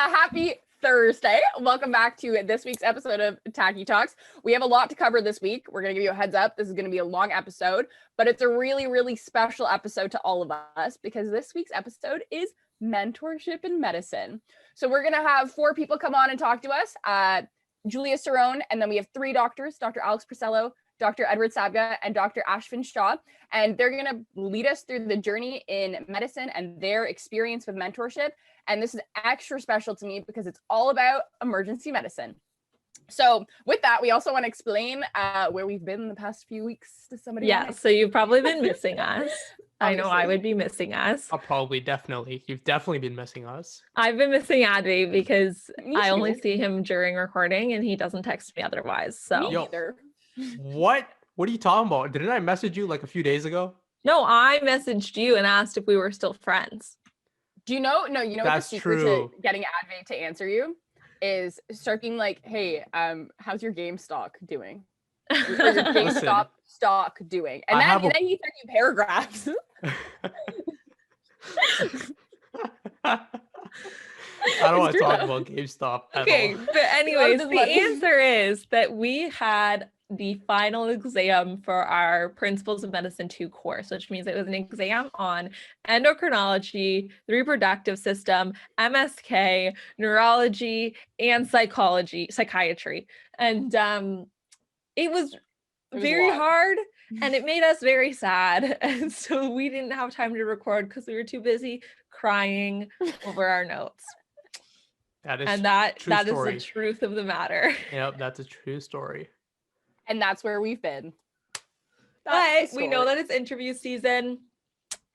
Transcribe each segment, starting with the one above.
Happy Thursday. Welcome back to this week's episode of Tachy Talks. We have a lot to cover this week. We're going to give you a heads up. This is going to be a long episode, but it's a really, really special episode to all of us because this week's episode is mentorship in medicine. So we're going to have 4 people come on and talk to us. Julia Cirone, and then we have 3 doctors, Dr. Alex Purcello, Dr. Sabga, and Dr. Ashfin Shah, and they're going to lead us through the journey in medicine and their experience with mentorship. And this is extra special to me because it's all about emergency medicine. So with that, we also want to explain where we've been in the past few weeks to somebody. Yeah, so you've probably been missing us. I know I would be missing us. Definitely. You've definitely been missing us. I've been missing Adri because I only see him during recording and he doesn't text me otherwise. So Me either. What are you talking about? Didn't I message you like a few days ago? No, I messaged you and asked if we were still friends. Do you know? No, you know what the secret to getting Advay to answer you is start being like, hey, how's your game stock doing? Or your GameStop stock doing? And then he sent you paragraphs. I don't want to talk about GameStop. Okay, but anyways, the answer is that we had the final exam for our Principles of Medicine 2 course, which means it was an exam on endocrinology, the reproductive system, MSK, neurology, and psychiatry. And it was very hard and it made us very sad. And so we didn't have time to record because we were too busy crying over our notes. That is that is the truth of the matter. Yep, that's a true story. And that's where we've been. But we know that it's interview season.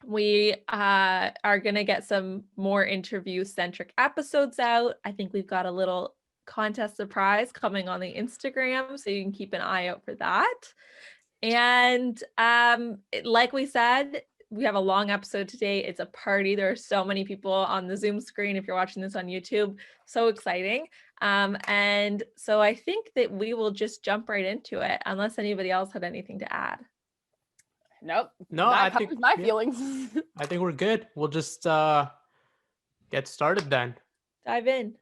We are going to get some more interview-centric episodes out. I think we've got a little contest surprise coming on the Instagram, so you can keep an eye out for that. And like we said, we have a long episode today. It's a party. There are so many people on the Zoom screen. If you're watching this on YouTube, so exciting. And so I think that we will just jump right into it unless anybody else had anything to add. Nope. No, I think my feelings. I think we're good. We'll just get started then. Dive in.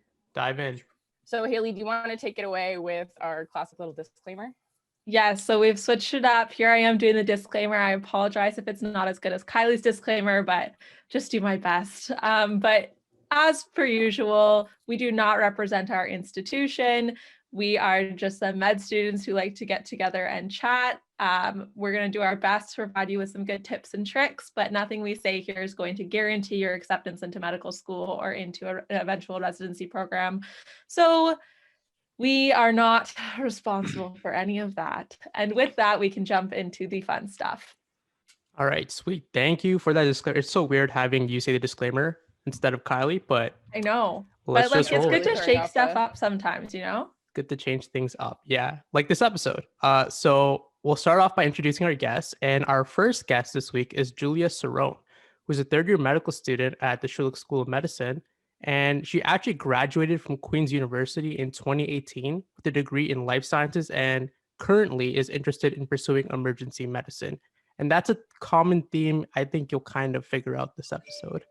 So Haley, do you want to take it away with our classic little disclaimer? Yes, so we've switched it up. Here I am doing the disclaimer. I apologize if it's not as good as Kylie's disclaimer, but just do my best. But as per usual, we do not represent our institution. We are just some med students who like to get together and chat. We're going to do our best to provide you with some good tips and tricks, but nothing we say here is going to guarantee your acceptance into medical school or into an eventual residency program. So we are not responsible for any of that. And with that, we can jump into the fun stuff. All right, sweet. Thank you for that disclaimer. It's so weird having you say the disclaimer instead of Kylie, but I know. But like, it's good to shake stuff up sometimes, you know? Good to change things up. Yeah, like this episode. So we'll start off by introducing our guests. And our first guest this week is Julia Cirone, who's a third-year medical student at the Schulich School of Medicine. And she actually graduated from Queen's University in 2018 with a degree in life sciences and currently is interested in pursuing emergency medicine. And that's a common theme I think you'll kind of figure out this episode.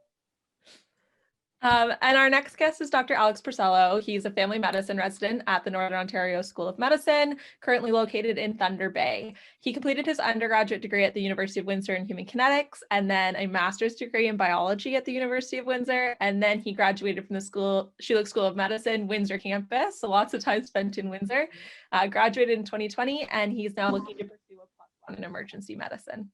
And our next guest is Dr. Alex Purcello. He's a family medicine resident at the Northern Ontario School of Medicine, currently located in Thunder Bay. He completed his undergraduate degree at the University of Windsor in human kinetics, and then a master's degree in biology at the University of Windsor. And then he graduated from the Schulich School of Medicine, Windsor campus. So lots of time spent in Windsor. Graduated in 2020, and he's now looking to pursue a +1 in emergency medicine.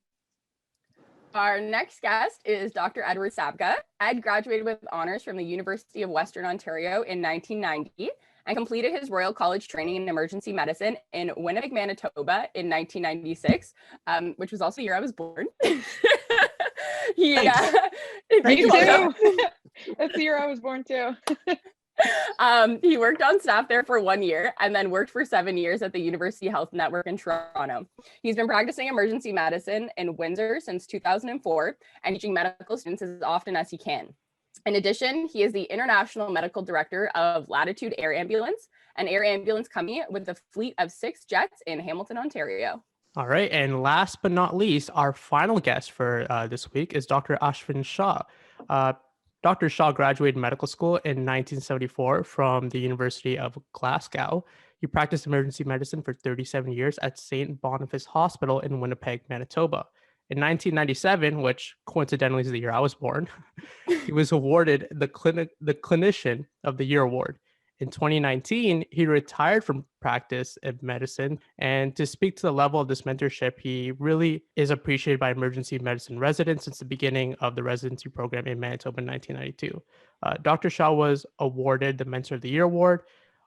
Our next guest is Dr. Sabga. Ed graduated with honors from the University of Western Ontario in 1990 and completed his Royal College training in emergency medicine in Winnipeg, Manitoba in 1996, which was also the year I was born. Me too. That's the year I was born too. He worked on staff there for 1 year and then worked for 7 years at the University Health Network in Toronto. He's been practicing emergency medicine in Windsor since 2004 and teaching medical students as often as he can. In addition, he is the International Medical Director of Latitude Air Ambulance, an air ambulance company with a fleet of 6 jets in Hamilton, Ontario. All right, and last but not least, our final guest for this week is Dr. Ashfin Shah. Dr. Shah graduated medical school in 1974 from the University of Glasgow. He practiced emergency medicine for 37 years at St. Boniface Hospital in Winnipeg, Manitoba. In 1997, which coincidentally is the year I was born, he was awarded the Clinician of the Year award. In 2019, he retired from practice of medicine. And to speak to the level of this mentorship, he really is appreciated by emergency medicine residents since the beginning of the residency program in Manitoba in 1992. Dr. Shah was awarded the Mentor of the Year award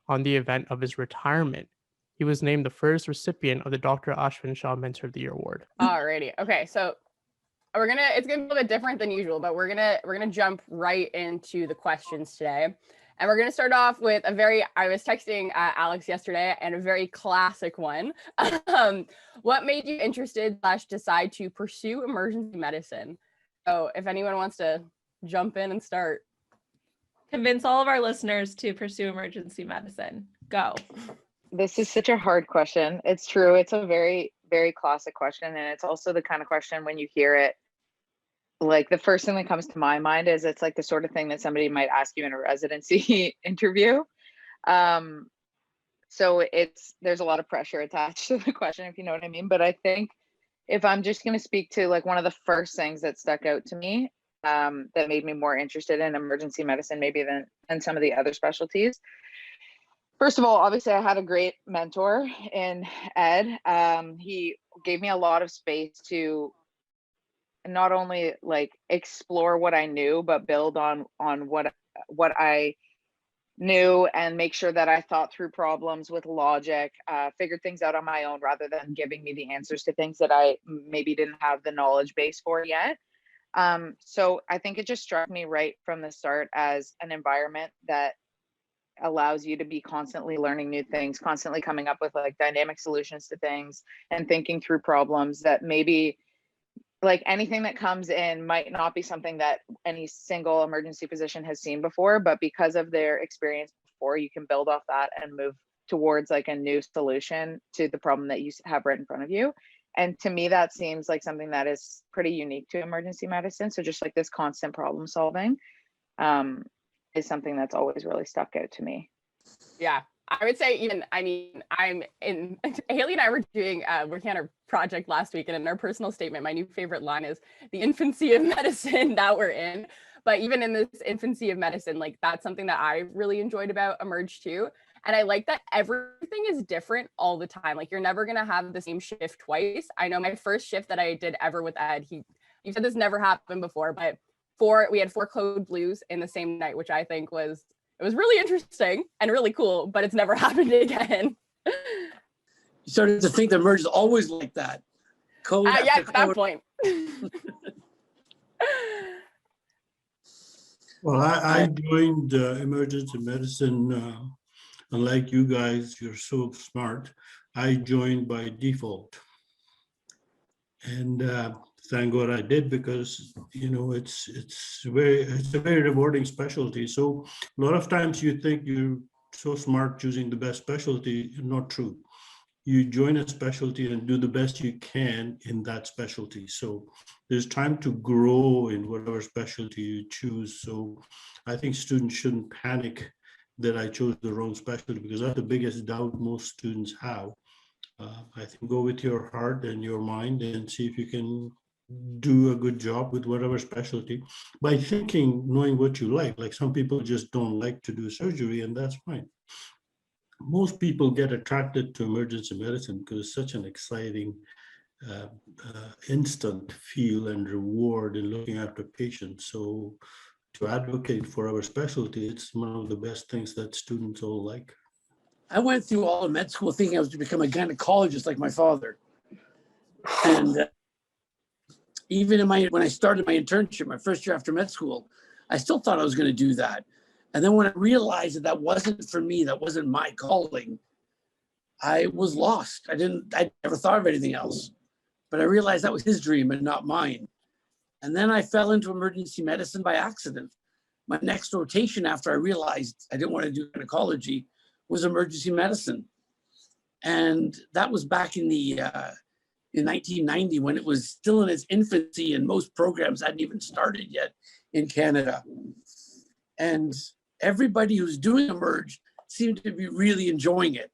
on the event of his retirement. He was named the first recipient of the Dr. Ashfin Shah Mentor of the Year award. Alrighty. Okay, so it's gonna be a little bit different than usual, but we're gonna jump right into the questions today. And we're going to start off with I was texting Alex yesterday, and a very classic one. What made you interested / decide to pursue emergency medicine? So if anyone wants to jump in and start. Convince all of our listeners to pursue emergency medicine. Go. This is such a hard question. It's true. It's a very, very classic question. And it's also the kind of question when you hear it, like the first thing that comes to my mind is it's like the sort of thing that somebody might ask you in a residency interview. So there's a lot of pressure attached to the question, if you know what I mean. But I think if I'm just going to speak to like one of the first things that stuck out to me that made me more interested in emergency medicine maybe than some of the other specialties. First of all, obviously I had a great mentor in Ed. He gave me a lot of space to not only like explore what I knew, but build on what I knew and make sure that I thought through problems with logic, figured things out on my own rather than giving me the answers to things that I maybe didn't have the knowledge base for yet. So I think it just struck me right from the start as an environment that allows you to be constantly learning new things, constantly coming up with like dynamic solutions to things and thinking through problems that maybe like anything that comes in might not be something that any single emergency physician has seen before, but because of their experience before, you can build off that and move towards like a new solution to the problem that you have right in front of you. And to me, that seems like something that is pretty unique to emergency medicine. So just like this constant problem solving is something that's always really stuck out to me. Yeah. I would say Haley and I were working on our project last week, and in our personal statement, my new favorite line is the infancy of medicine that we're in. But even in this infancy of medicine, like that's something that I really enjoyed about Emerge too. And I like that everything is different all the time. Like you're never going to have the same shift twice. I know my first shift that I did ever with Ed, you said this never happened before, but we had 4 code blues in the same night, which I think was really interesting and really cool, but it's never happened again. You started to think that Emerge is always like that. Code yeah, at that point. Well, I joined emergency medicine. Unlike you guys, you're so smart. I joined by default. And thank God I did, because it's a very rewarding specialty. So a lot of times you think you're so smart choosing the best specialty. Not true. You join a specialty and do the best you can in that specialty. So there's time to grow in whatever specialty you choose. So I think students shouldn't panic that I chose the wrong specialty, because that's the biggest doubt most students have. I think go with your heart and your mind and see if you can do a good job with whatever specialty by knowing what you like. Like some people just don't like to do surgery, and that's fine. Most people get attracted to emergency medicine because it's such an exciting, instant feel and reward in looking after patients. So to advocate for our specialty, it's one of the best things that students all like. I went through all of med school thinking I was to become a gynecologist like my father. And even when I started my internship, my first year after med school, I still thought I was going to do that. And then when I realized that wasn't for me, that wasn't my calling, I was lost. I never thought of anything else. But I realized that was his dream and not mine. And then I fell into emergency medicine by accident. My next rotation after I realized I didn't want to do gynecology was emergency medicine. And that was back in the in 1990 when it was still in its infancy and most programs hadn't even started yet in Canada. And everybody who's doing Emerge seemed to be really enjoying it.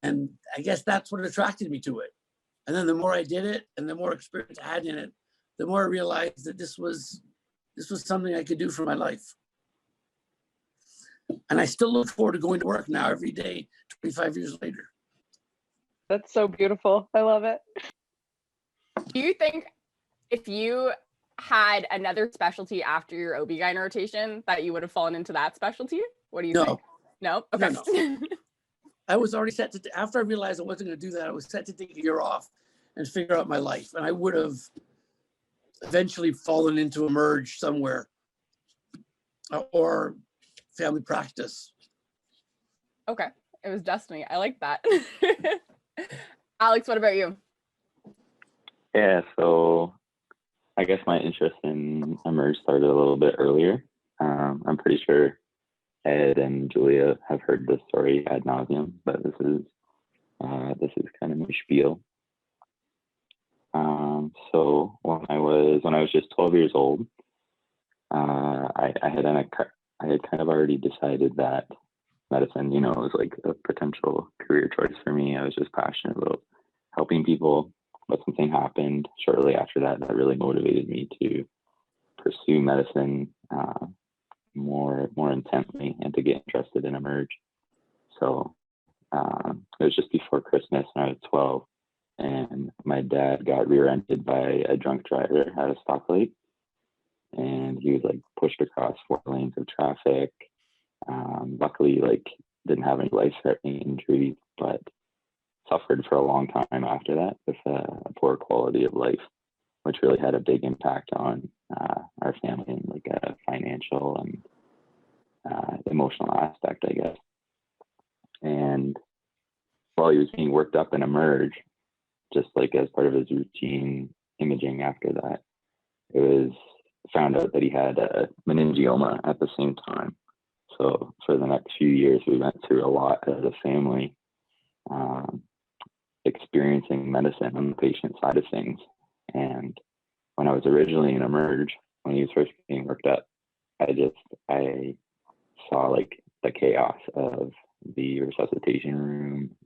And I guess that's what attracted me to it. And then the more I did it and the more experience I had in it, the more I realized that this was something I could do for my life. And I still look forward to going to work now every day, 25 years later. That's so beautiful. I love it. Do you think if you had another specialty after your OB-GYN rotation that you would have fallen into that specialty? What do you think? No? Okay. No. I was already set to, after I realized I wasn't going to do that, I was set to take a year off and figure out my life. And I would have eventually fallen into Emerge somewhere or family practice. Okay. It was destiny. I like that. Alex, what about you? Yeah, so I guess my interest in Emerge started a little bit earlier. I'm pretty sure Ed and Julia have heard this story ad nauseum, but this is kind of my spiel. So when I was just 12 years old, I had kind of already decided that medicine, was like a potential career choice for me. I was just passionate about helping people, but something happened shortly after that that really motivated me to pursue medicine more intently and to get interested in Emerge. So it was just before Christmas when I was 12, and my dad got rear-ended by a drunk driver at a stoplight, and he was like pushed across 4 lanes of traffic. Luckily, didn't have any life-threatening injuries, but suffered for a long time after that with a poor quality of life, which really had a big impact on our family and a financial and emotional aspect, I guess. And while he was being worked up in Emerge, just as part of his routine imaging after that, it was found out that he had a meningioma at the same time. So for the next few years, we went through a lot as a family, experiencing medicine on the patient side of things. And when I was originally in Emerge, when he was first being worked up, I saw the chaos of the resuscitation room,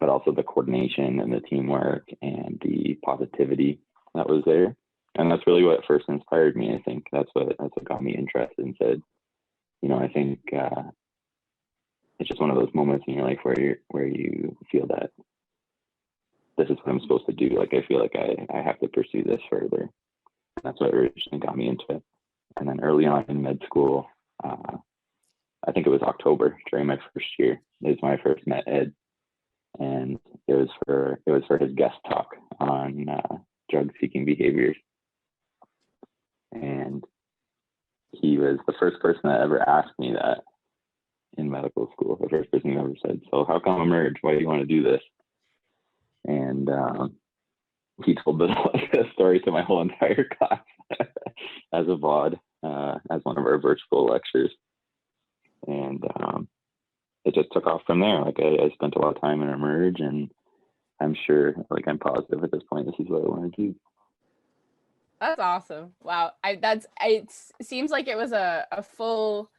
but also the coordination and the teamwork and the positivity that was there. And that's really what first inspired me. I think that's what got me interested and said, I think it's just one of those moments in your life where you feel that this is what I'm supposed to do. I feel like I have to pursue this further. And that's what originally got me into it. And then early on in med school, I think it was October during my first year, is when I first met Ed, and it was for his guest talk on drug-seeking behaviors. And he was the first person that ever asked me that in medical school. The first person who ever said, "So how come Emerge? Why do you want to do this?" And he told the story to my whole entire class as a VOD, as one of our virtual lectures. And it just took off from there. I spent a lot of time in Emerge, and I'm sure, I'm positive at this point, this is what I want to do. That's awesome. Wow. It seems like it was a full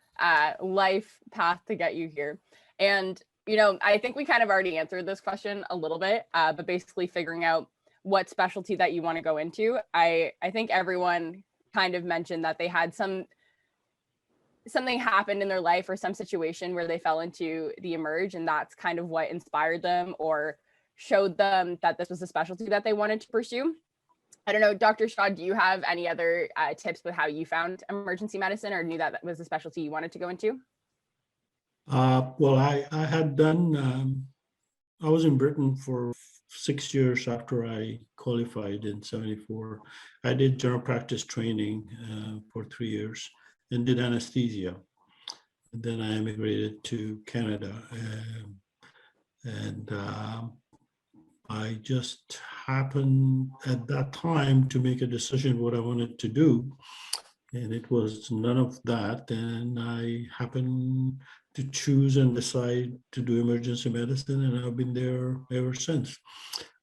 life path to get you here. And, I think we kind of already answered this question a little bit, but basically figuring out what specialty that you want to go into. I think everyone kind of mentioned that they had something happened in their life or some situation where they fell into the Emerge, and that's kind of what inspired them or showed them that this was a specialty that they wanted to pursue. I don't know, Dr. Shah, do you have any other tips with how you found emergency medicine or knew that was a specialty you wanted to go into? Well, I had done, I was in Britain for 6 years after I qualified in 74. I did general practice training for 3 years and did anesthesia. And then I immigrated to Canada. And I just happened at that time to make a decision what I wanted to do. And it was none of that. And I happened to choose and decide to do emergency medicine. And I've been there ever since.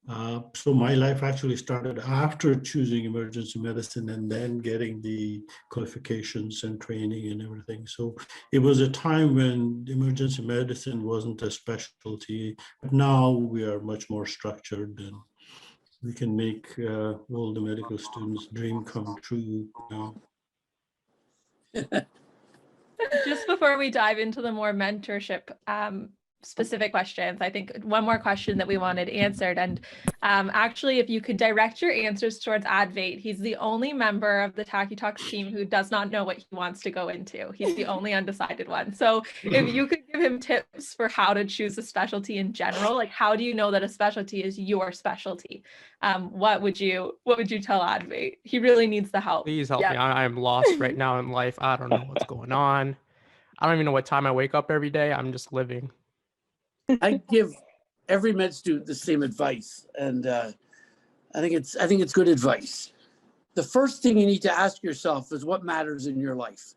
So my life actually started after choosing emergency medicine and then getting the qualifications and training and everything. So it was a time when emergency medicine wasn't a specialty, but now we are much more structured and we can make all the medical students' dream come true now. Just before we dive into the more mentorship specific questions, I think one more question that we wanted answered. And actually, if you could direct your answers towards Advait, he's the only member of the Tachy Talks team who does not know what he wants to go into. He's the only undecided one. So if you could give him tips for how to choose a specialty in general, like how do you know that a specialty is your specialty? What would you tell Advait? He really needs the help. Please help me. I'm lost right now in life. I don't know what's going on. I don't even know what time I wake up every day. I'm just living. I give every med student the same advice, and I think it's good advice. The first thing you need to ask yourself is what matters in your life.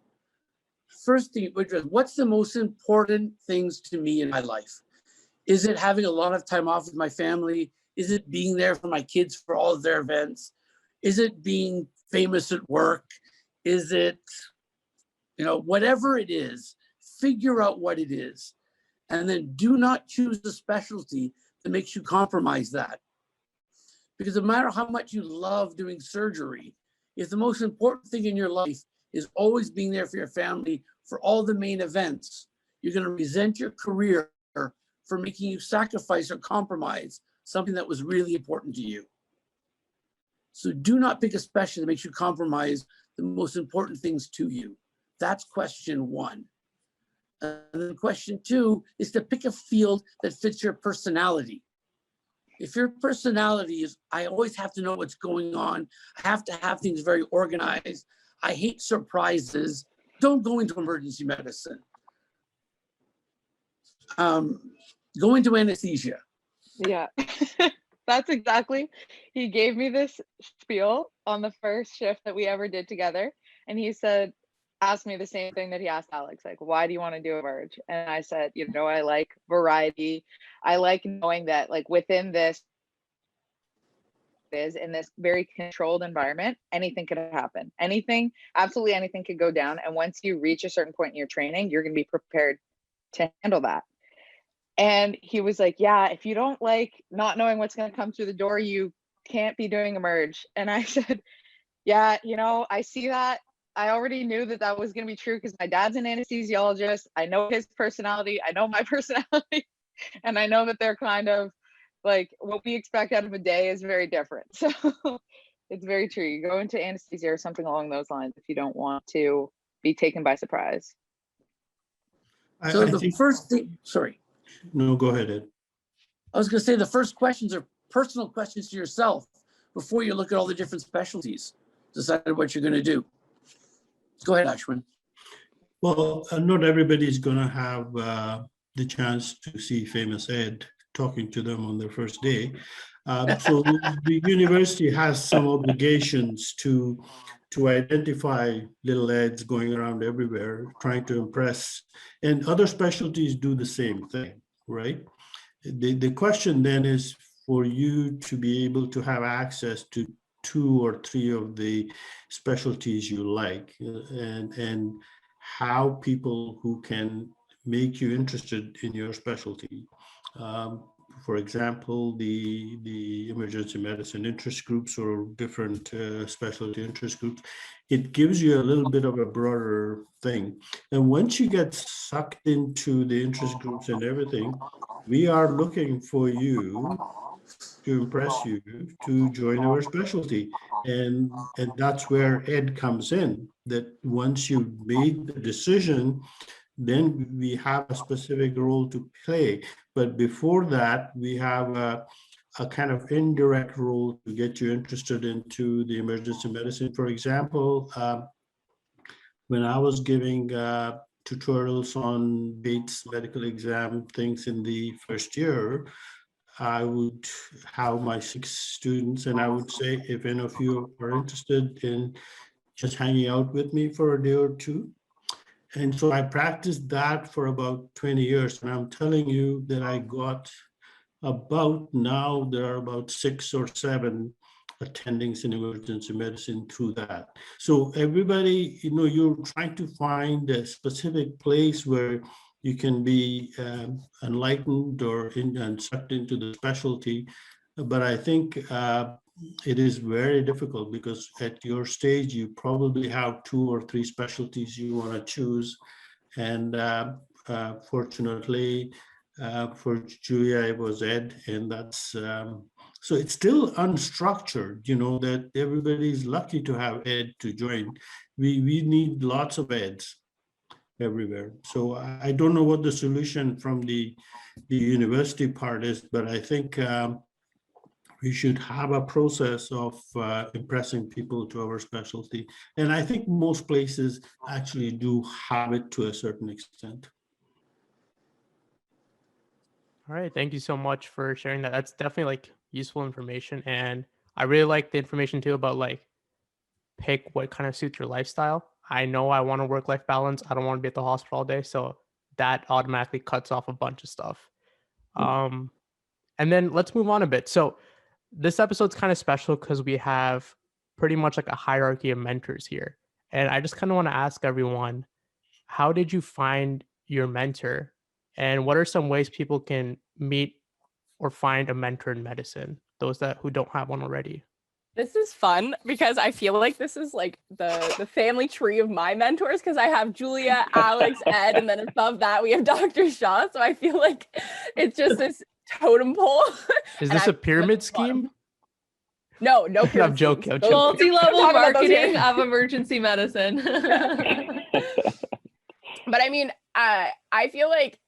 First thing, what's the most important things to me in my life? Is it having a lot of time off with my family? Is it being there for my kids for all of their events? Is it being famous at work? Is it, whatever it is, figure out what it is. And then do not choose a specialty that makes you compromise that. Because no matter how much you love doing surgery, if the most important thing in your life is always being there for your family for all the main events, you're going to resent your career for making you sacrifice or compromise something that was really important to you. So do not pick a specialty that makes you compromise the most important things to you. That's question one. And then question two is to pick a field that fits your personality. If your personality is, I always have to know what's going on, I have to have things very organized, I hate surprises, don't go into emergency medicine. Go into anesthesia. Yeah, that's exactly. He gave me this spiel on the first shift that we ever did together. And he said, asked me the same thing that he asked Alex, like, why do you want to do Emerge? And I said, I like variety. I like knowing that like within this is in this very controlled environment, anything could happen. Anything, absolutely anything could go down. And once you reach a certain point in your training, you're going to be prepared to handle that. And he was like, yeah, if you don't like not knowing what's going to come through the door, you can't be doing Emerge. And I said, yeah, I see that. I already knew that was going to be true because my dad's an anesthesiologist. I know his personality. I know my personality. And I know that they're kind of like what we expect out of a day is very different. So it's very true. You go into anesthesia or something along those lines if you don't want to be taken by surprise. So the first thing, sorry. No, go ahead, Ed. I was going to say the first questions are personal questions to yourself before you look at all the different specialties. Decide what you're going to do. Go ahead, Ashwin. Well, not everybody's going to have the chance to see famous Ed talking to them on their first day. So the university has some obligations to identify little Eds going around everywhere, trying to impress. And other specialties do the same thing, right? The question then is for you to be able to have access to 2 or 3 of the specialties you like, and how people who can make you interested in your specialty. For example, the emergency medicine interest groups or different specialty interest groups, it gives you a little bit of a broader thing. And once you get sucked into the interest groups and everything, we are looking for you to impress you to join our specialty. And that's where Ed comes in, that once you've made the decision, then we have a specific role to play. But before that, we have a kind of indirect role to get you interested into the emergency medicine. For example, when I was giving tutorials on Bates medical exam things in the first year, I would have my 6 students and I would say, if any of you are interested in just hanging out with me for a day or 2. And so I practiced that for about 20 years. And I'm telling you that I got now there are about 6 or 7 attendings in emergency medicine through that. So everybody, you're trying to find a specific place where you can be enlightened or and sucked into the specialty. But I think it is very difficult because at your stage, you probably have 2 or 3 specialties you want to choose. And fortunately, for Julia, it was Ed, and that's so it's still unstructured. That everybody's lucky to have Ed to join. We need lots of Eds everywhere. So I don't know what the solution from the university part is, but I think we should have a process of impressing people to our specialty. And I think most places actually do have it to a certain extent. All right. Thank you so much for sharing that. That's definitely useful information. And I really like the information too about pick what kind of suits your lifestyle. I know I want to work-life balance. I don't want to be at the hospital all day. So that automatically cuts off a bunch of stuff. And then let's move on a bit. So this episode's kind of special because we have pretty much a hierarchy of mentors here. And I just kind of want to ask everyone, how did you find your mentor? And what are some ways people can meet or find a mentor in medicine, those who don't have one already? This is fun because I feel like this is the family tree of my mentors, because I have Julia, Alex, Ed, and then above that we have Dr. Shah. So I feel like it's just this totem pole. Is this a pyramid scheme? No pyramid. I'm joking. Multi-level marketing of emergency medicine. But I mean, I feel like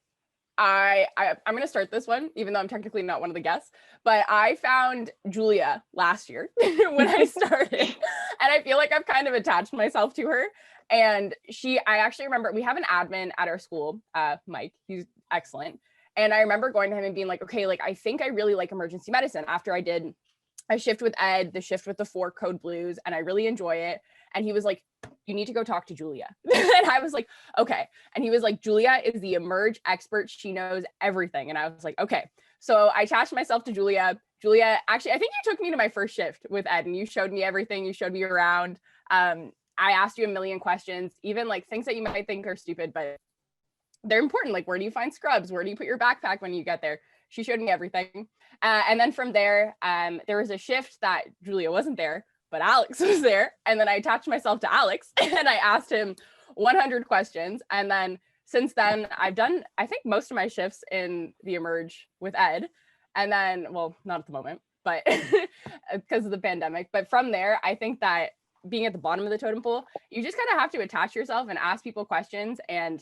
I'm going to start this one, even though I'm technically not one of the guests, but I found Julia last year when I started, and I feel like I've kind of attached myself to her. And I actually remember we have an admin at our school, Mike, he's excellent. And I remember going to him and being like, okay, I think I really like emergency medicine after I did a shift with Ed, the shift with the 4 code blues, and I really enjoy it. And he was like, you need to go talk to Julia. And I was like, okay. And he was like, Julia is the emerge expert. She knows everything. And I was like, okay. So I attached myself to Julia. Julia, actually, I think you took me to my first shift with Ed and you showed me everything. You showed me around. I asked you a million questions, even things that you might think are stupid, but they're important. Where do you find scrubs? Where do you put your backpack when you get there? She showed me everything. And then from there, there was a shift that Julia wasn't there, but Alex was there. And then I attached myself to Alex and I asked him 100 questions. And then since then, I've done, I think, most of my shifts in the Emerge with Ed. And then, well, not at the moment, but because of the pandemic. But from there, I think that being at the bottom of the totem pole, you just kind of have to attach yourself and ask people questions and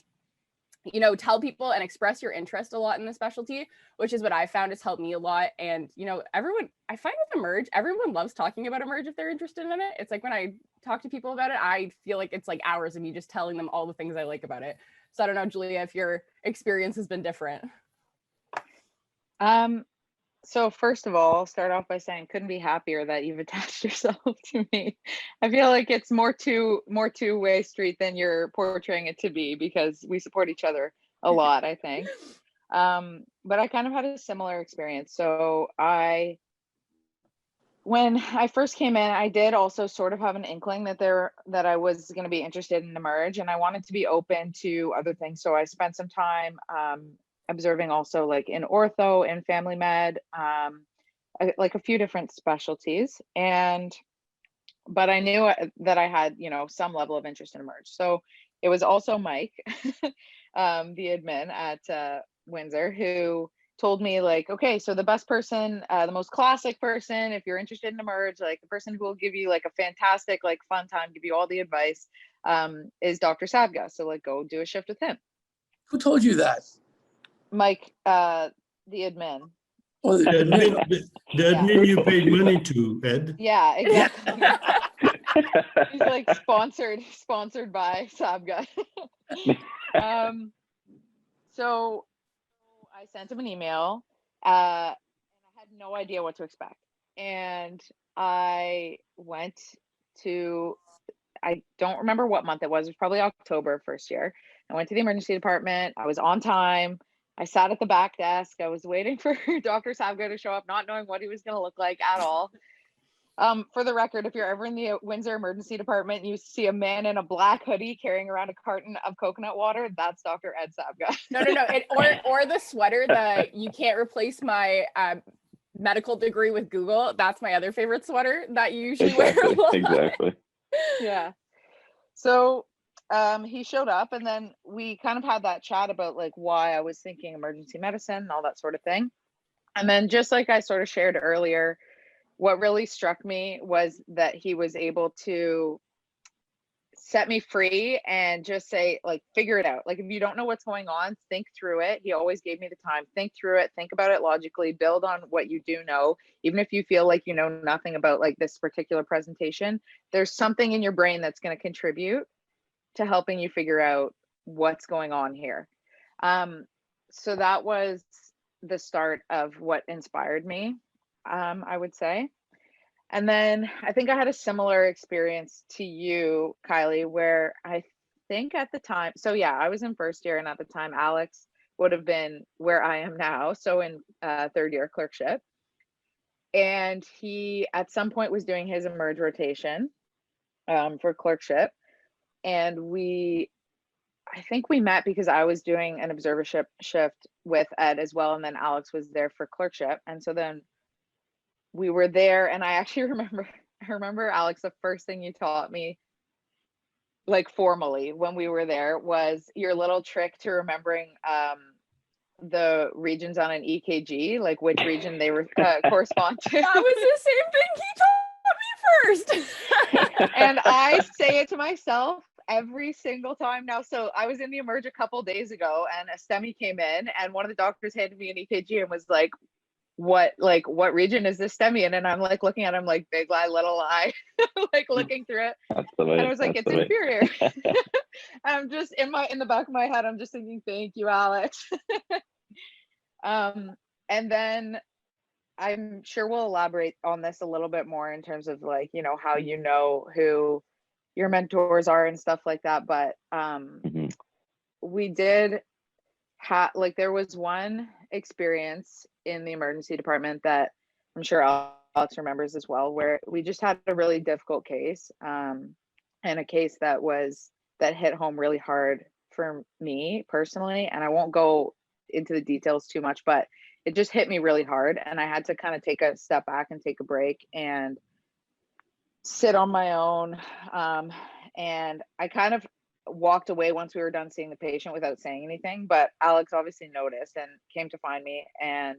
tell people and express your interest a lot in the specialty, which is what I found has helped me a lot. And, everyone, I find with Emerge, everyone loves talking about Emerge if they're interested in it. It's when I talk to people about it, I feel like it's hours of me just telling them all the things I like about it. So I don't know, Julia, if your experience has been different. So first of all, I'll start off by saying couldn't be happier that you've attached yourself to me. I feel like it's more two-way street than you're portraying it to be, because we support each other a lot, I think. But I kind of had a similar experience. So when I first came in, I did also sort of have an inkling that I was going to be interested in Emerge, and I wanted to be open to other things. So I spent some time observing also in ortho and family med, a few different specialties. But I knew that I had, some level of interest in Emerge. So it was also Mike, the admin at Windsor, who told me okay, so the best person, the most classic person, if you're interested in Emerge, the person who will give you a fantastic, fun time, give you all the advice, is Dr. Sabga. So go do a shift with him. Who told you that? Mike, the admin. Oh, the admin you paid money to, Ed. Yeah, exactly. He's sponsored by Sabga. So I sent him an email, and I had no idea what to expect. And I went to, I don't remember what month it was probably October first year. I went to the emergency department. I was on time. I sat at the back desk. I was waiting for Dr. Sabga to show up, not knowing what he was going to look like at all. For the record, if you're ever in the Windsor Emergency Department and you see a man in a black hoodie carrying around a carton of coconut water, that's Dr. Ed Sabga. No. Or the sweater that you can't replace my medical degree with Google. That's my other favorite sweater that you usually wear a lot. Exactly. Yeah. So he showed up, and then we kind of had that chat about like why I was thinking emergency medicine and all that sort of thing. And then just like I sort of shared earlier, what really struck me was that he was able to set me free and just say, like, figure it out. Like, if you don't know what's going on, think through it. He always gave me the time, think through it, think about it logically, build on what you do know. Even if you feel like you know nothing about like this particular presentation, there's something in your brain that's going to contribute to helping you figure out what's going on here. So that was the start of what inspired me, I would say. And then I think I had a similar experience to you, Kylie, where I think at the time, so yeah, I was in first year, and at the time Alex would have been where I am now, so in third year clerkship. And he at some point was doing his emerge rotation for clerkship. And I think we met because I was doing an observership shift with Ed as well, and then Alex was there for clerkship. And so then we were there, and I actually remember Alex, the first thing you taught me, like formally when we were there, was your little trick to remembering the regions on an EKG, like which region they were correspond to. That was the same thing he taught me first. And I say it to myself every single time now. So I was in the emerge a couple days ago, and a STEMI came in, and one of the doctors handed me an EKG and was like, what region is this STEMI in? And I'm like looking at him like big eye, little eye, like looking through it. And I was like, it's inferior. I'm just in the back of my head, I'm just thinking, thank you, Alex. And then I'm sure we'll elaborate on this a little bit more in terms of like, you know, how you know who your mentors are and stuff like that. But we did have, like, there was one experience in the emergency department that I'm sure Alex remembers as well, where we just had a really difficult case, and a case that hit home really hard for me personally. And I won't go into the details too much, but it just hit me really hard, and I had to kind of take a step back and take a break and sit on my own. And I kind of walked away once we were done seeing the patient without saying anything, but Alex obviously noticed and came to find me, and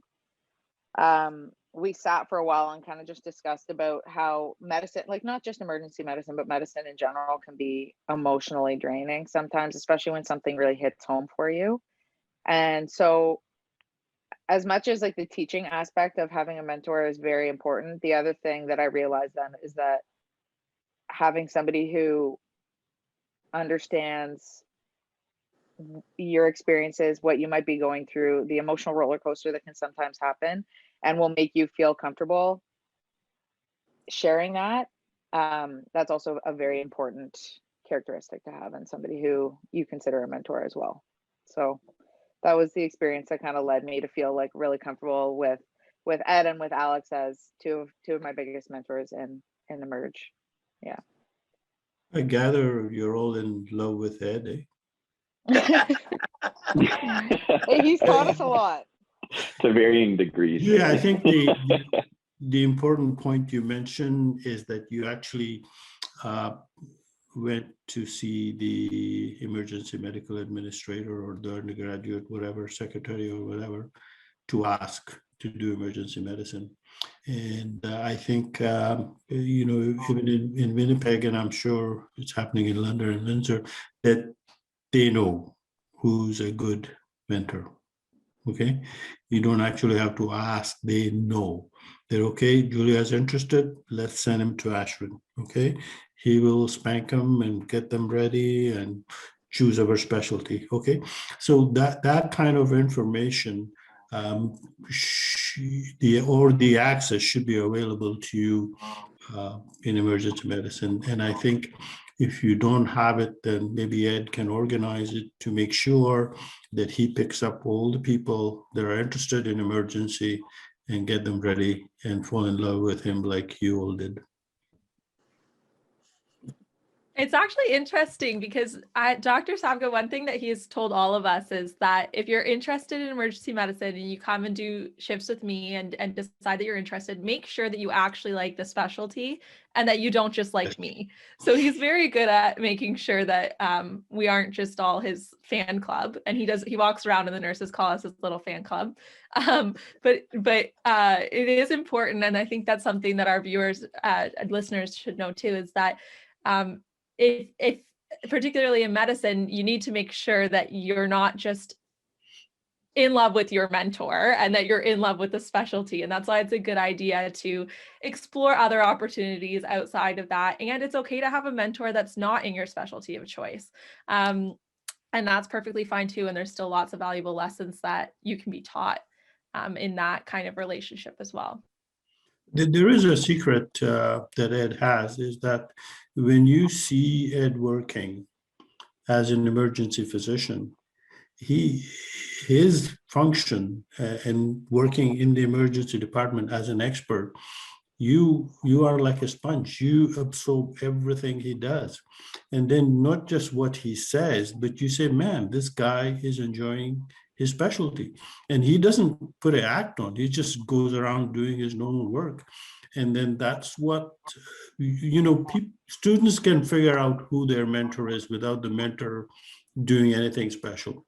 we sat for a while and kind of just discussed about how medicine, like not just emergency medicine, but medicine in general, can be emotionally draining sometimes, especially when something really hits home for you. And so as much as like the teaching aspect of having a mentor is very important, the other thing that I realized then is that having somebody who understands your experiences, what you might be going through, the emotional roller coaster that can sometimes happen, and will make you feel comfortable sharing that, that's also a very important characteristic to have in somebody who you consider a mentor as well. So that was the experience that kind of led me to feel like really comfortable with Ed and with Alex as two of my biggest mentors in Emerge. Yeah. I gather you're all in love with Ed, eh? Hey, he's taught us a lot. To varying degrees. Yeah, I think the important point you mentioned is that you actually went to see the emergency medical administrator or the undergraduate, whatever, secretary or whatever, to ask to do emergency medicine. And I think, you know, even in Winnipeg, and I'm sure it's happening in London and Windsor, that they know who's a good mentor. Okay, you don't actually have to ask, they know. They're okay, Julia's interested, let's send him to Ashfin. Okay, he will spank them and get them ready and choose our specialty. Okay, so that kind of information, the access should be available to you in emergency medicine. And I think if you don't have it, then maybe Ed can organize it to make sure that he picks up all the people that are interested in emergency and get them ready and fall in love with him like you all did. It's actually interesting because Dr. Sabga, one thing that he's told all of us is that if you're interested in emergency medicine and you come and do shifts with me and decide that you're interested, make sure that you actually like the specialty and that you don't just like me. So he's very good at making sure that we aren't just all his fan club. And he walks around and the nurses call us his little fan club. But it is important. And I think that's something that our viewers and listeners should know too, is that if particularly in medicine, you need to make sure that you're not just in love with your mentor and that you're in love with the specialty. And that's why it's a good idea to explore other opportunities outside of that. And it's okay to have a mentor that's not in your specialty of choice. And that's perfectly fine too. And there's still lots of valuable lessons that you can be taught in that kind of relationship as well. There is a secret that Ed has, is that when you see Ed working as an emergency physician, his function and working in the emergency department as an expert, you are like a sponge. You absorb everything he does. And then not just what he says, but you say, man, this guy is enjoying his specialty. And he doesn't put an act on, he just goes around doing his normal work. And then that's what, students can figure out who their mentor is without the mentor doing anything special.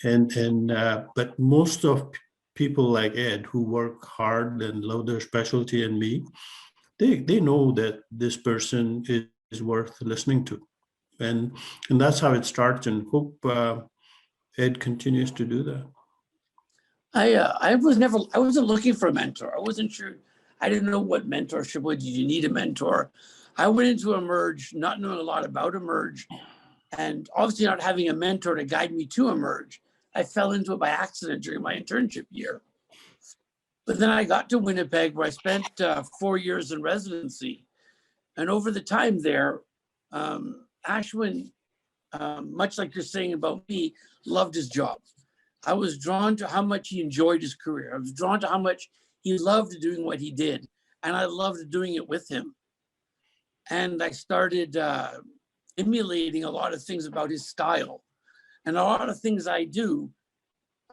But most of people like Ed who work hard and love their specialty, and me, they know that this person is worth listening to. And that's how it starts, and hope Ed continues to do that. I wasn't looking for a mentor. I wasn't sure. I didn't know what mentorship was. Did you need a mentor? I went into Emerge not knowing a lot about Emerge, and obviously not having a mentor to guide me to Emerge. I fell into it by accident during my internship year. But then I got to Winnipeg, where I spent 4 years in residency. And over the time there, Ashwin, much like you're saying about me, loved his job. I was drawn to how much he enjoyed his career. I was drawn to how much he loved doing what he did. And I loved doing it with him. And I started emulating a lot of things about his style. And a lot of things I do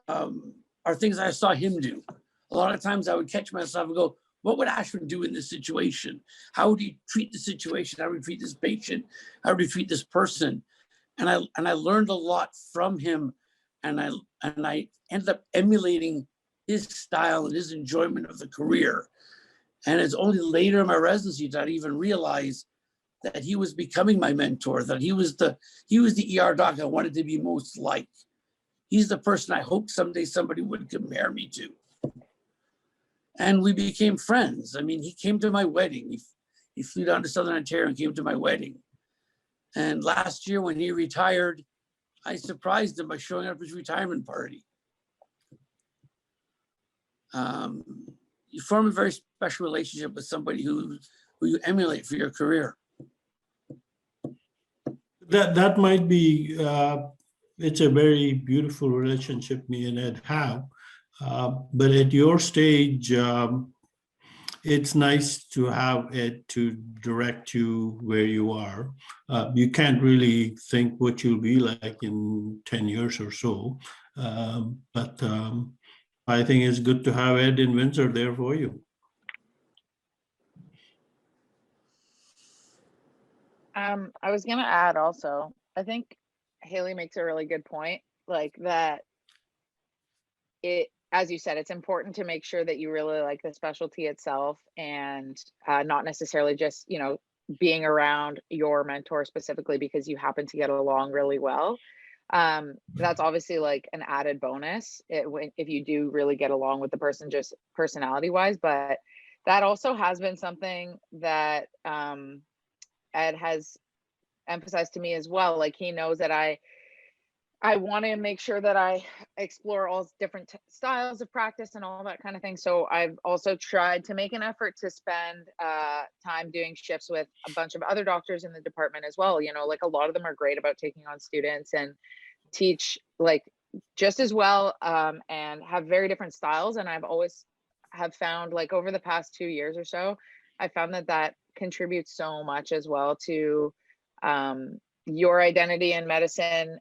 are things I saw him do. A lot of times I would catch myself and go, what would Ashwin do in this situation? How would he treat the situation? How would he treat this patient? How would he treat this person? And I learned a lot from him, and I ended up emulating his style and his enjoyment of the career. And it's only later in my residency that I even realized that he was becoming my mentor, that he was the ER doc I wanted to be most like. He's the person I hoped someday somebody would compare me to. And we became friends. I mean, he came to my wedding. He flew down to Southern Ontario and came to my wedding. And last year when he retired, I surprised him by showing up at his retirement party. You form a very special relationship with somebody who you emulate for your career. That might be, it's a very beautiful relationship me and Ed have. But at your stage, it's nice to have Ed to direct you where you are. You can't really think what you'll be like in 10 years or so. But I think it's good to have Ed in Windsor there for you. I was gonna add also, I think Haley makes a really good point, like that as you said, it's important to make sure that you really like the specialty itself, and not necessarily just, being around your mentor specifically because you happen to get along really well. That's obviously like an added bonus if you do really get along with the person, just personality wise. But that also has been something that Ed has emphasized to me as well. Like, he knows that I want to make sure that I explore all different styles of practice and all that kind of thing. So I've also tried to make an effort to spend time doing shifts with a bunch of other doctors in the department as well. You know, like a lot of them are great about taking on students and teach like just as well, and have very different styles. And I've always have found, like over the past 2 years or so, I found that that contributes so much as well to your identity in medicine,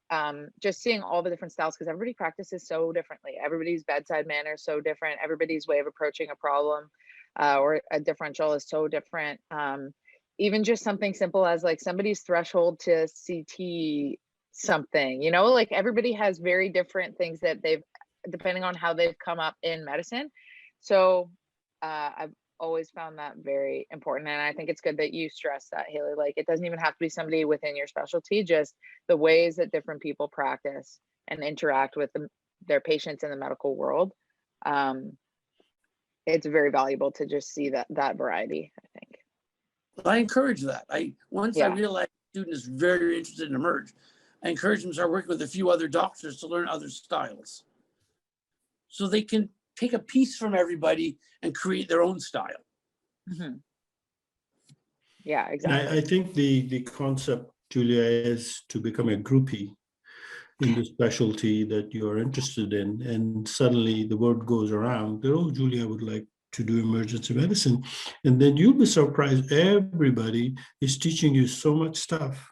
just seeing all the different styles, because everybody practices so differently. Everybody's bedside manner is so different. Everybody's way of approaching a problem or a differential is so different. Even just something simple as like somebody's threshold to CT something, you know, like everybody has very different things that they've, depending on how they've come up in medicine. So I've always found that very important. And I think it's good that you stress that, Haley. Like it doesn't even have to be somebody within your specialty, just the ways that different people practice and interact with their patients in the medical world. It's very valuable to just see that variety, I think. I encourage that. Once I Yeah. realized a student is very interested in Emerge, I encourage them to start working with a few other doctors to learn other styles. So they can take a piece from everybody and create their own style. Mm-hmm. Yeah, exactly. I think the concept, Julia, is to become a groupie in the specialty that you are interested in. And suddenly the word goes around that, oh, Julia would like to do emergency medicine. And then you'll be surprised. Everybody is teaching you so much stuff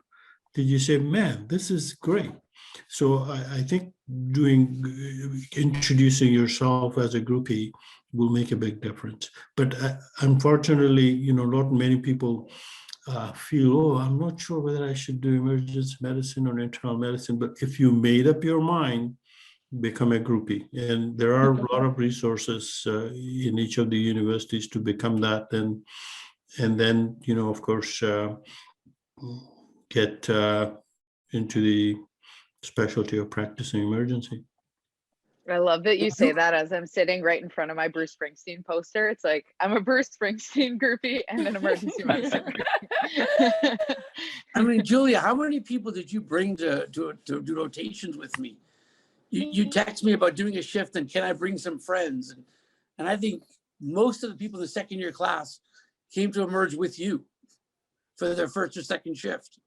that you say, man, this is great. So I think introducing yourself as a groupie will make a big difference. But unfortunately, you know, not many people feel, oh, I'm not sure whether I should do emergency medicine or internal medicine. But if you made up your mind, become a groupie. And there are a lot of resources in each of the universities to become that. And then, you know, of course, get into the specialty of practicing emergency. I love that you say that as I'm sitting right in front of my Bruce Springsteen poster. It's like, I'm a Bruce Springsteen groupie and an emergency medicine groupie. I mean, Julia, how many people did you bring to do rotations with me? You text me about doing a shift and can I bring some friends? And I think most of the people in the second year class came to Emerge with you for their first or second shift.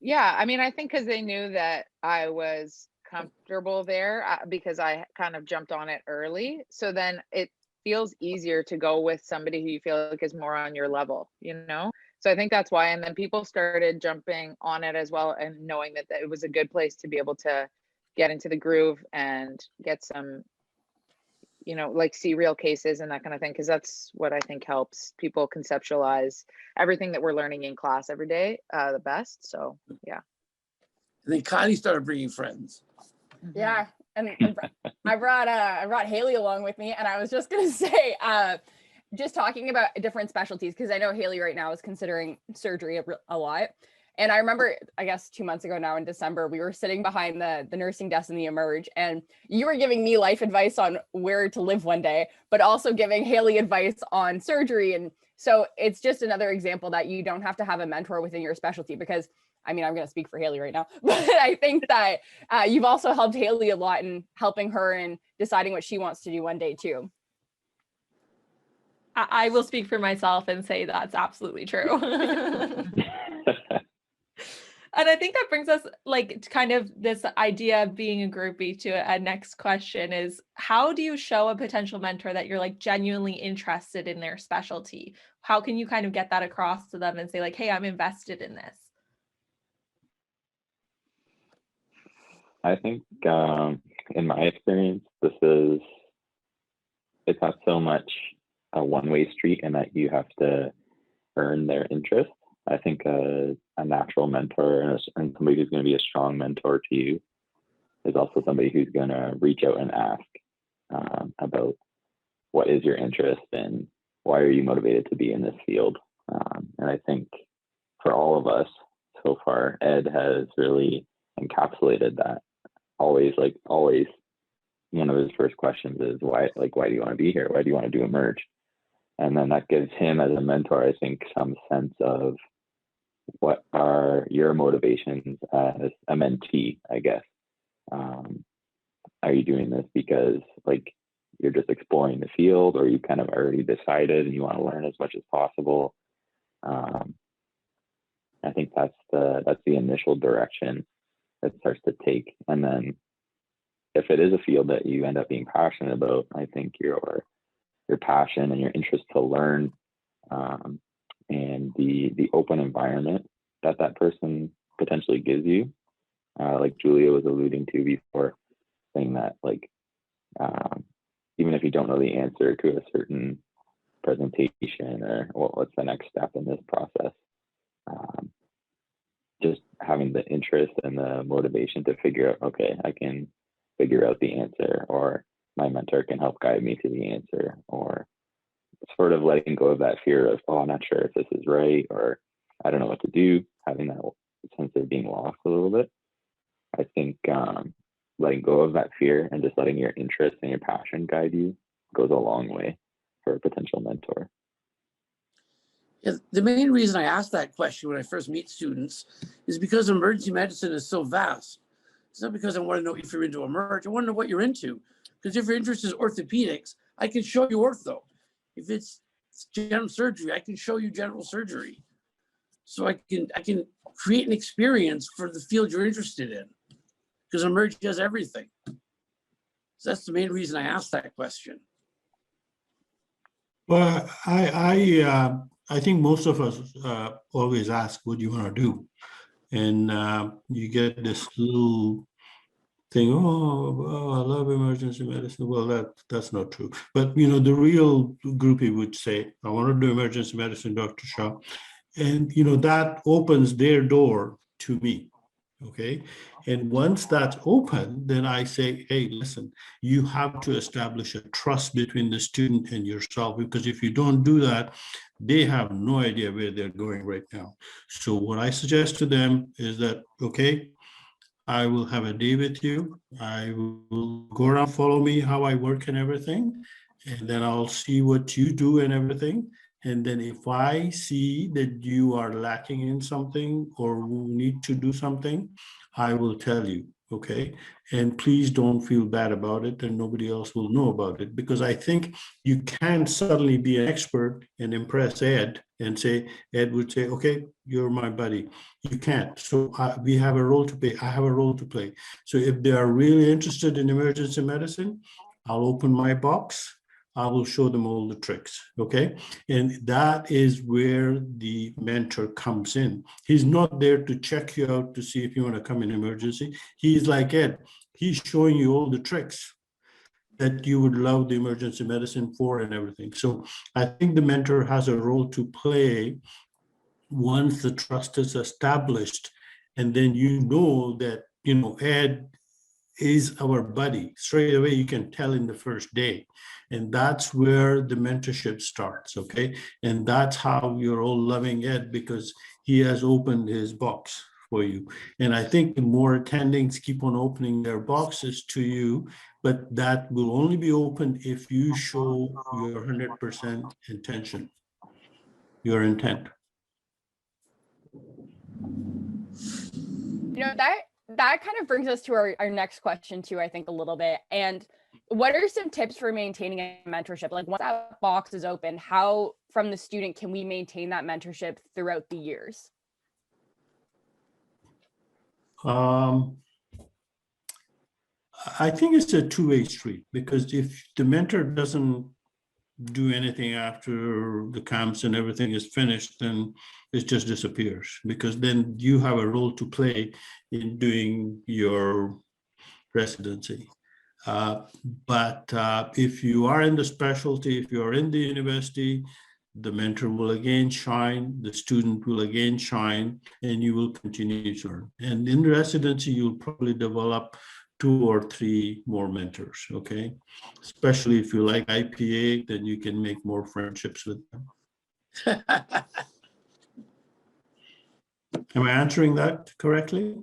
Yeah, I mean, I think because they knew that I was comfortable there because I kind of jumped on it early. So then it feels easier to go with somebody who you feel like is more on your level, you know? So I think that's why. And then people started jumping on it as well and knowing that it was a good place to be able to get into the groove and get some, you know, like see real cases and that kind of thing. Cause that's what I think helps people conceptualize everything that we're learning in class every day the best. So yeah. And then Kylie started bringing friends. Yeah, and I brought Haley along with me, and I was just gonna say, just talking about different specialties, because I know Haley right now is considering surgery a lot. And I remember, I guess 2 months ago now in December, we were sitting behind the nursing desk in the Emerge, and you were giving me life advice on where to live one day, but also giving Haley advice on surgery. And so it's just another example that you don't have to have a mentor within your specialty, because I mean, I'm going to speak for Haley right now, but I think that you've also helped Haley a lot in helping her in deciding what she wants to do one day too. I will speak for myself and say that's absolutely true. And I think that brings us like kind of this idea of being a groupie to a next question is, how do you show a potential mentor that you're like genuinely interested in their specialty? How can you kind of get that across to them and say like, hey, I'm invested in this? I think in my experience, it's not so much a one-way street in that you have to earn their interest. I think a natural mentor and somebody who's going to be a strong mentor to you is also somebody who's going to reach out and ask about what is your interest and why are you motivated to be in this field. And I think for all of us so far, Ed has really encapsulated that. Always, one of his first questions is why do you want to be here? Why do you want to do Emerge? And then that gives him as a mentor, I think, some sense of what are your motivations as a mentee, I guess. Are you doing this because like you're just exploring the field, or you kind of already decided and you want to learn as much as possible? I think that's the initial direction that starts to take. And then if it is a field that you end up being passionate about, I think your passion and your interest to learn, and the open environment that person potentially gives you, like Julia was alluding to before, saying that like even if you don't know the answer to a certain presentation or what's the next step in this process, just having the interest and the motivation to figure out, okay, I can figure out the answer, or my mentor can help guide me to the answer, or sort of letting go of that fear of, oh, I'm not sure if this is right, or I don't know what to do, having that sense of being lost a little bit. I think letting go of that fear and just letting your interest and your passion guide you goes a long way for a potential mentor. Yeah, the main reason I ask that question when I first meet students is because emergency medicine is so vast. It's not because I want to know if you're into emerge. I want to know what you're into. Because if your interest is orthopedics, I can show you ortho. If it's general surgery, I can show you general surgery. So I can create an experience for the field you're interested in. Because emerge does everything. So that's the main reason I asked that question. Well, I think most of us always ask, what do you want to do? And you get this little thing, oh, I love emergency medicine. Well, that's not true. But, you know, the real groupie would say, I want to do emergency medicine, Dr. Shah. And, you know, that opens their door to me. Okay. And once that's open, then I say, hey, listen, you have to establish a trust between the student and yourself, because if you don't do that, they have no idea where they're going right now. So what I suggest to them is that, okay, I will have a day with you. I will go around, follow me, how I work and everything. And then I'll see what you do and everything. And then if I see that you are lacking in something or need to do something, I will tell you, okay? And please don't feel bad about it, and nobody else will know about it, because I think you can't suddenly be an expert and impress Ed and say, Ed would say, okay, you're my buddy. You can't. So we have a role to play. I have a role to play. So if they are really interested in emergency medicine, I'll open my box. I will show them all the tricks, okay? And that is where the mentor comes in. He's not there to check you out to see if you want to come in emergency. He's like Ed, he's showing you all the tricks that you would love the emergency medicine for and everything. So I think the mentor has a role to play once the trust is established, and then you know that, you know, Ed is our buddy. Straight away, you can tell in the first day. And that's where the mentorship starts, okay? And that's how you're all loving Ed, because he has opened his box for you. And I think the more attendings keep on opening their boxes to you, but that will only be open if you show your 100% intention, your intent. You know, that kind of brings us to our next question too, I think, a little bit. And what are some tips for maintaining a mentorship? Like, once that box is open, how from the student can we maintain that mentorship throughout the years? I think it's a two-way street, because if the mentor doesn't do anything after the camps and everything is finished, then it just disappears, because then you have a role to play in doing your residency. But if you are in the specialty, if you are in the university, the mentor will again shine, the student will again shine, and you will continue to learn. And in residency, you'll probably develop 2 or 3 more mentors, okay? Especially if you like IPA, then you can make more friendships with them. Am I answering that correctly?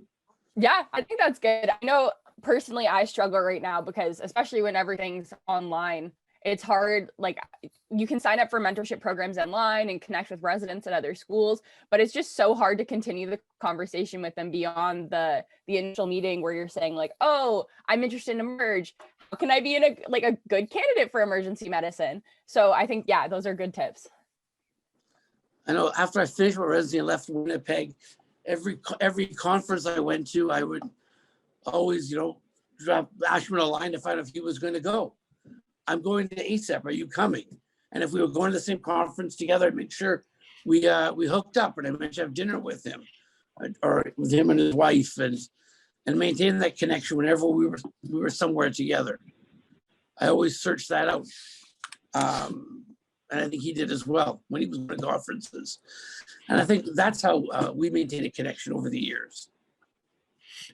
Yeah, I think that's good. I know personally I struggle right now because, especially when everything's online, it's hard. Like, you can sign up for mentorship programs online and connect with residents at other schools, but it's just so hard to continue the conversation with them beyond the initial meeting where you're saying like, oh, I'm interested in Emerge. How can I be a good candidate for emergency medicine? So I think, yeah, those are good tips. I know after I finished my residency and left Winnipeg, every conference I went to, I would always, drop Ashfin a line to find out if he was going to go. I'm going to ASAP. Are you coming? And if we were going to the same conference together, I'd make sure we hooked up, and I meant to have dinner with him, or with him and his wife, and maintain that connection whenever we were somewhere together. I always searched that out. And I think he did as well when he was at conferences. And I think that's how we maintain a connection over the years.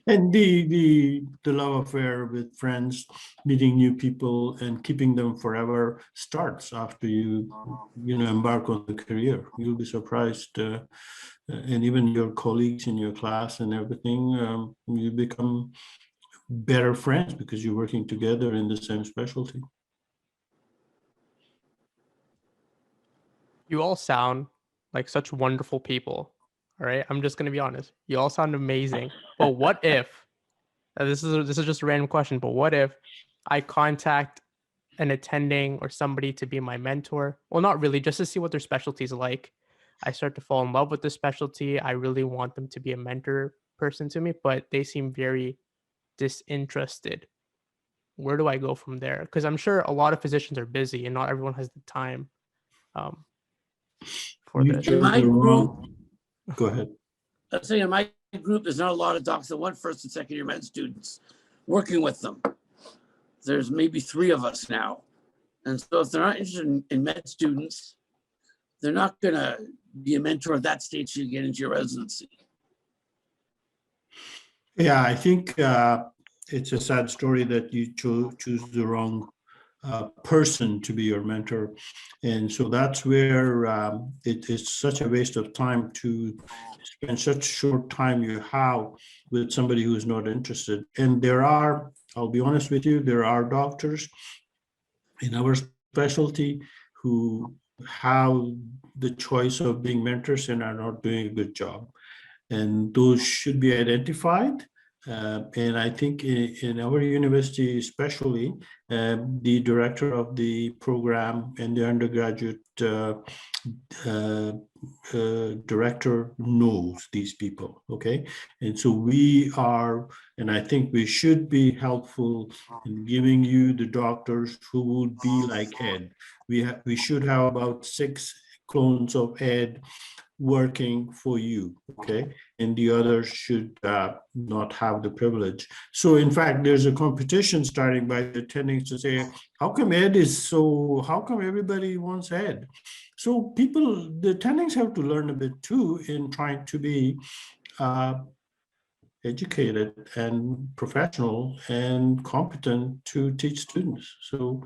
And the love affair with friends, meeting new people and keeping them forever starts after you embark on the career. You'll be surprised, and even your colleagues in your class and everything, you become better friends because you're working together in the same specialty. You all sound like such wonderful people. All right, I'm just gonna be honest. You all sound amazing. But what if? This is just a random question. But what if I contact an attending or somebody to be my mentor? Well, not really, just to see what their specialty is like. I start to fall in love with the specialty. I really want them to be a mentor person to me, but they seem very disinterested. Where do I go from there? Because I'm sure a lot of physicians are busy and not everyone has the time. For You this. chose My the group- wrong. Go ahead. Let's say in my group, there's not a lot of docs that want first and second year med students working with them. There's maybe 3 of us now. And so if they're not interested in med students, they're not going to be a mentor at that stage to get into your residency. Yeah, I think it's a sad story that you choose the wrong person to be your mentor. And so that's where it is such a waste of time to spend such short time you have with somebody who is not interested. And I'll be honest with you, there are doctors in our specialty who have the choice of being mentors and are not doing a good job. And those should be identified. And I think in our university, especially, the director of the program and the undergraduate director knows these people, okay? And so and I think we should be helpful in giving you the doctors who would be like Ed. We should have about 6 clones of Ed working for you, okay? And the others should not have the privilege. So in fact, there's a competition starting by the attendings to say, how come everybody wants Ed? So the attendings have to learn a bit too in trying to be educated and professional and competent to teach students. So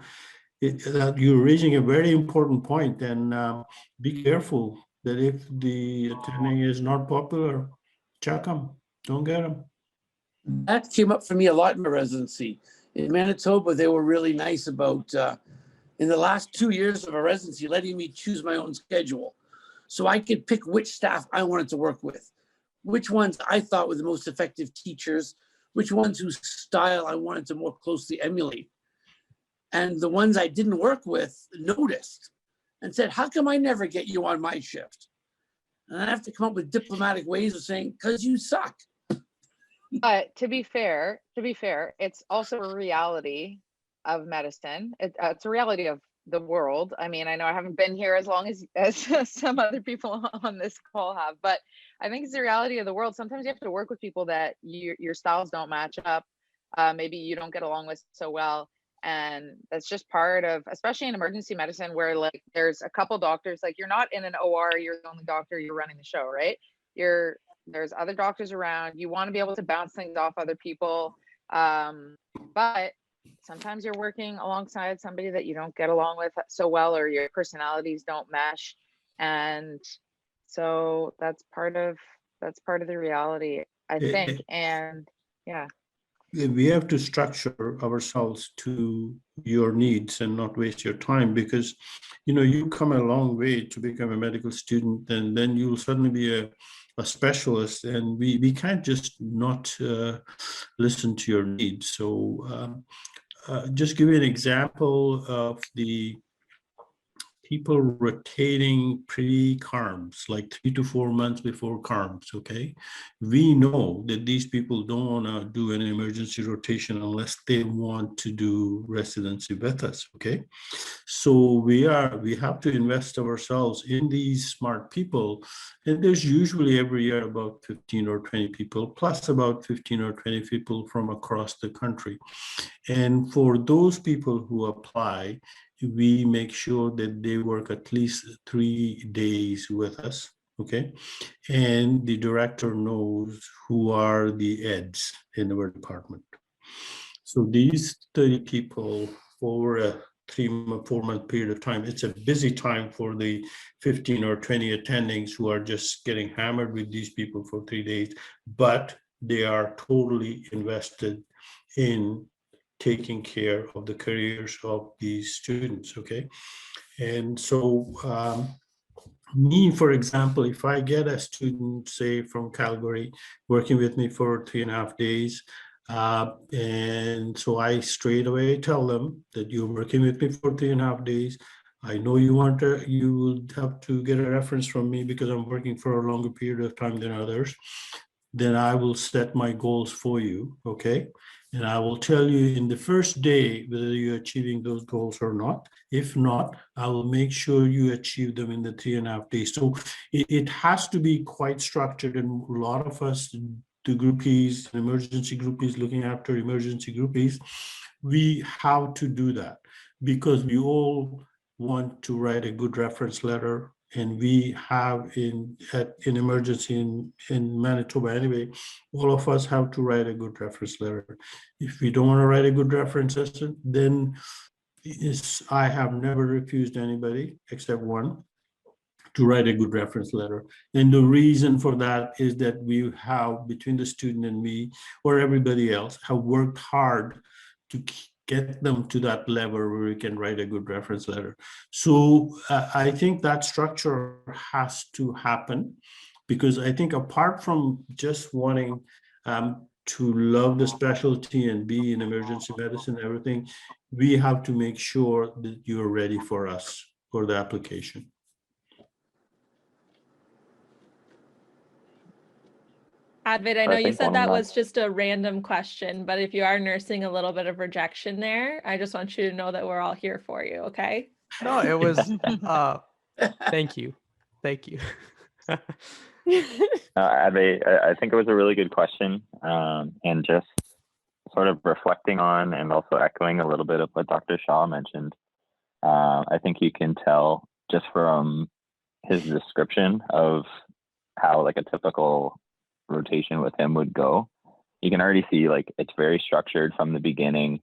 you're raising a very important point, and be careful that if the attending is not popular, chuck them, don't get them. That came up for me a lot in my residency. In Manitoba, they were really nice about, in the last 2 years of a residency, letting me choose my own schedule. So I could pick which staff I wanted to work with, which ones I thought were the most effective teachers, which ones whose style I wanted to more closely emulate. And the ones I didn't work with noticed and said, how come I never get you on my shift? And I have to come up with diplomatic ways of saying, because you suck. But to be fair, it's also a reality of medicine. It's a reality of the world. I mean, I know I haven't been here as long as some other people on this call have, but I think it's the reality of the world. Sometimes you have to work with people that your styles don't match up. Maybe you don't get along with so well. And that's just part of, especially in emergency medicine, where like there's a couple doctors, like you're not in an OR, you're the only doctor, you're running the show, right? There's other doctors around. You want to be able to bounce things off other people. But sometimes you're working alongside somebody that you don't get along with so well, or your personalities don't mesh. And so that's part of the reality, I think. And yeah. we have to structure ourselves to your needs and not waste your time, because you come a long way to become a medical student, and then you'll suddenly be a specialist, and we can't just not listen to your needs. So just give you an example of the people rotating pre-CARMs, like 3 to 4 months before CARMs, okay? We know that these people don't want to do an emergency rotation unless they want to do residency with us, okay? So we have to invest ourselves in these smart people, and there's usually every year about 15 or 20 people, plus about 15 or 20 people from across the country. And for those people who apply, we make sure that they work at least 3 days with us, okay? And the director knows who are the eds in our department. So these 30 people over a 3-4 month period of time, it's a busy time for the 15 or 20 attendings who are just getting hammered with these people for 3 days, but they are totally invested in taking care of the careers of these students, okay? And so me, for example, if I get a student, say from Calgary, working with me for 3.5 days, and so I straight away tell them that you're working with me for 3.5 days. I know you will have to get a reference from me because I'm working for a longer period of time than others. Then I will set my goals for you, okay? And I will tell you in the first day whether you're achieving those goals or not. If not, I will make sure you achieve them in the 3.5 days. So it has to be quite structured, and a lot of us, the groupies, emergency groupies, looking after emergency groupies, we have to do that because we all want to write a good reference letter. And we have in emergency in Manitoba anyway, all of us have to write a good reference letter. If we don't want to write a good reference letter, then I have never refused anybody except one to write a good reference letter. And the reason for that is that we have, between the student and me or everybody else, have worked hard to get them to that level where we can write a good reference letter. So I think that structure has to happen, because I think apart from just wanting to love the specialty and be in emergency medicine and everything, we have to make sure that you're ready for us for the application. Advid, I know you said that was just a random question, but if you are nursing a little bit of rejection there, I just want you to know that we're all here for you, okay? No, it was, thank you. Thank you. Advid, I think it was a really good question. And just sort of reflecting on and also echoing a little bit of what Dr. Shah mentioned, I think you can tell just from his description of how like a typical rotation with him would go. You can already see like it's very structured from the beginning.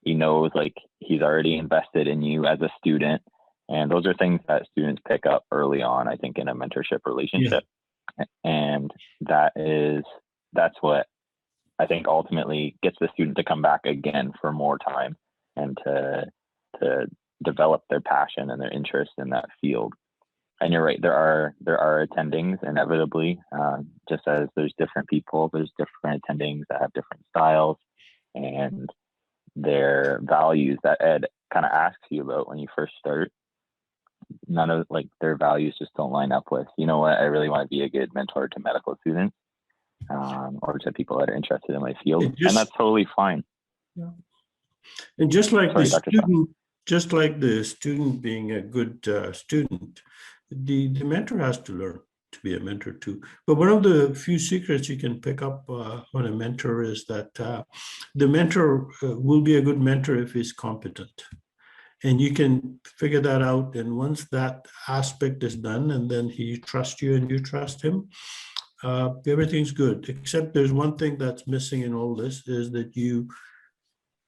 He knows like he's already invested in you as a student, and those are things that students pick up early on, I think, in a mentorship relationship. Yeah. And that's what I think ultimately gets the student to come back again for more time and to develop their passion and their interest in that field. And you're right, there are attendings inevitably, just as there's different people, there's different attendings that have different styles and their values that Ed kind of asks you about when you first start. None of like their values just don't line up with, you know what, I really want to be a good mentor to medical students or to people that are interested in my field. And that's totally fine. Yeah. And just like the student being a good student, the mentor has to learn to be a mentor too. But one of the few secrets you can pick up on a mentor is that the mentor will be a good mentor if he's competent. And you can figure that out. And once that aspect is done, and then he trusts you and you trust him, everything's good. Except there's one thing that's missing in all this, is that you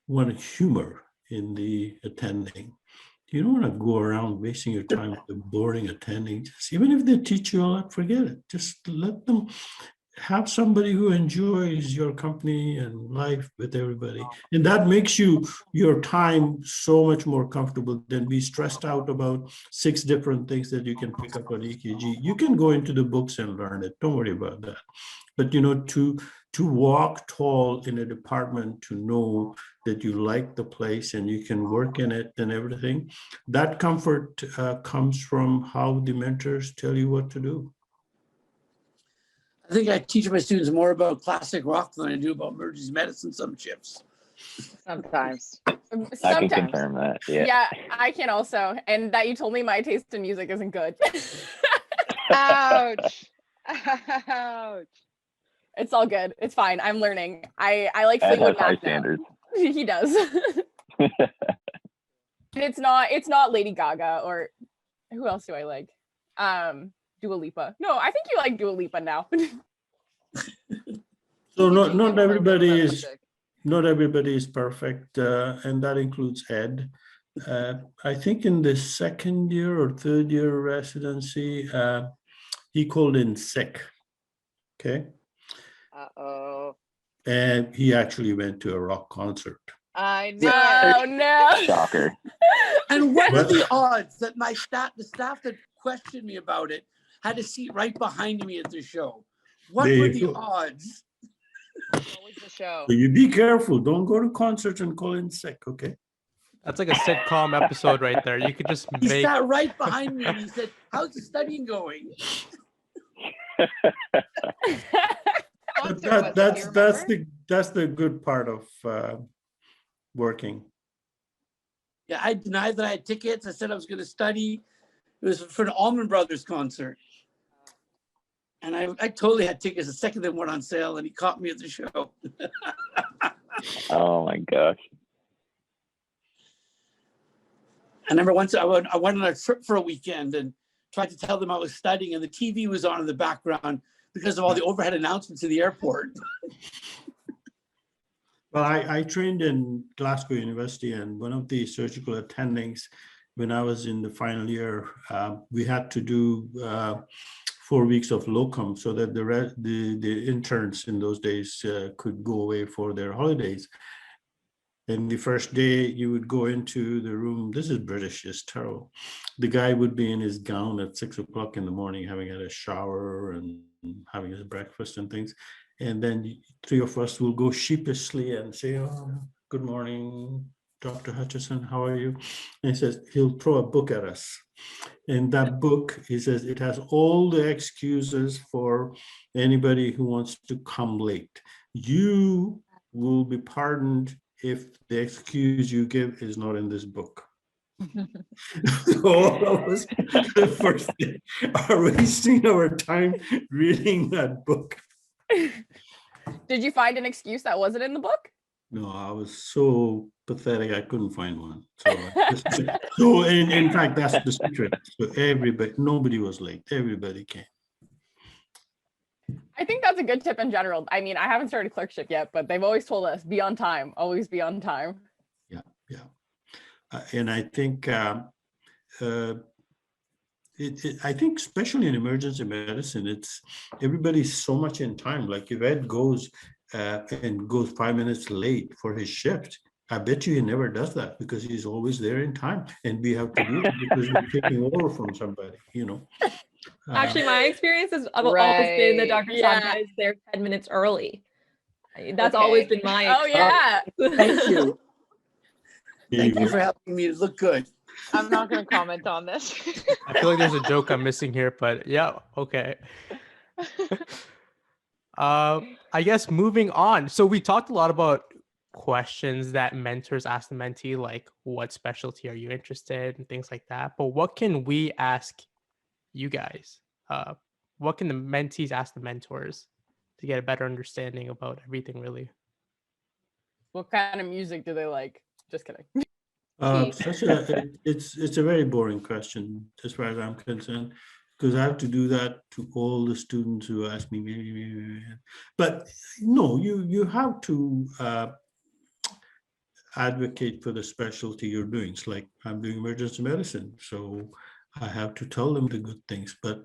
want humor in the attending. You don't want to go around wasting your time with the boring attending. Just, even if they teach you all that, forget it. Just let them have somebody who enjoys your company and life with everybody. And that makes your time so much more comfortable than be stressed out about 6 different things that you can pick up on EKG. You can go into the books and learn it. Don't worry about that. But to walk tall in a department, to know that you like the place and you can work in it and everything, that comfort comes from how the mentors tell you what to do. I think I teach my students more about classic rock than I do about emergency medicine some shifts. Sometimes. I can Sometimes. confirm that. Yeah. Yeah, I can also. And that you told me my taste in music isn't good. Ouch. Ouch. It's all good. It's fine. I'm learning. I like Ed Fleetwood has high Mac now. standards. He does. And it's not Lady Gaga or who else do I like? Dua Lipa. No, I think you like Dua Lipa now. So not Thank you for everybody that is music. not everybody is perfect, and that includes Ed. I think in the 2nd year or 3rd year residency, he called in sick. Okay, Uh-oh. and he actually went to a rock concert. I know. Oh no. Shocker. And what are Well- the odds that the staff that questioned me about it had a seat right behind me at the show? What There were you the go. odds? Always the show. So you be careful. Don't go to concerts and call in sick. Okay. That's like a sitcom episode right there. You could just He make sat right behind me and he said, "How's the studying going?" But Concert was it, do you remember? that's the good part of working. Yeah, I denied that I had tickets. I said I was going to study. It was for an Allman Brothers concert. And I totally had tickets the second they went on sale, and he caught me at the show. Oh my gosh. I remember once I went on a trip for a weekend and tried to tell them I was studying, and the TV was on in the background because of all the overhead announcements in the airport. Well, I trained in Glasgow University, and one of the surgical attendings, when I was in the final year, we had to do 4 weeks of locum so that the interns in those days could go away for their holidays. And the first day you would go into the room, this is British, it's terrible. The guy would be in his gown at 6 o'clock in the morning, having had a shower and having his breakfast and things. And then 3 of us will go sheepishly and say, "Oh, good morning, Dr. Hutchison, how are you?" And he says, he'll throw a book at us. In that book, he says, it has all the excuses for anybody who wants to come late. You will be pardoned if the excuse you give is not in this book. So all of us, the first day, are wasting our time reading that book. Did you find an excuse that wasn't in the book? No, I was so pathetic, I couldn't find one. So in fact, that's the secret. So nobody was late. Everybody came. I think that's a good tip in general. I mean, I haven't started clerkship yet, but they've always told us be on time, always be on time. Yeah. And I think I think especially in emergency medicine, it's everybody's so much in time. Like if Ed goes and goes 5 minutes late for his shift, I bet you he never does that because he's always there in time, and we have to do it because we're taking over from somebody, you know. Actually, my experience has always been that Dr. Sabga is there 10 minutes early. That's always been my Oh yeah. Thank you. Thank you you for helping me look good. I'm not going to comment on this. I feel like there's a joke I'm missing here, but yeah, okay. I guess moving on. So we talked a lot about questions that mentors ask the mentee, like what specialty are you interested in, and things like that. But what can we ask you guys? What can the mentees ask the mentors to get a better understanding about everything, really? What kind of music do they like? Just kidding. It's a very boring question as far as I'm concerned, because I have to do that to all the students who ask me. But no, you have to advocate for the specialty you're doing. It's like I'm doing emergency medicine, so I have to tell them the good things. But,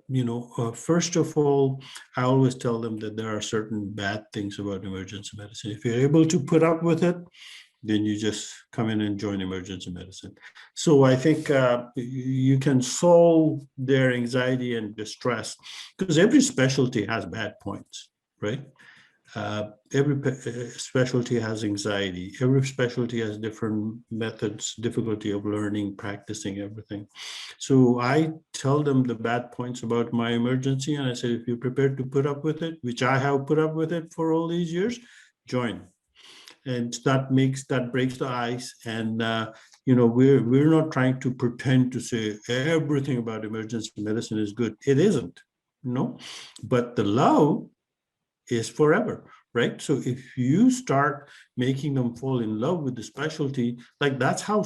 first of all, I always tell them that there are certain bad things about emergency medicine. If you're able to put up with it, then you just come in and join emergency medicine. So I think you can solve their anxiety and distress, because every specialty has bad points, right? Every specialty has anxiety. Every specialty has different methods, difficulty of learning, practicing, everything. So I tell them the bad points about my emergency, and I say, if you're prepared to put up with it, which I have put up with it for all these years, join. And that breaks the ice. And we're not trying to pretend to say everything about emergency medicine is good. It isn't, but the love is forever, right? So if you start making them fall in love with the specialty, like that's how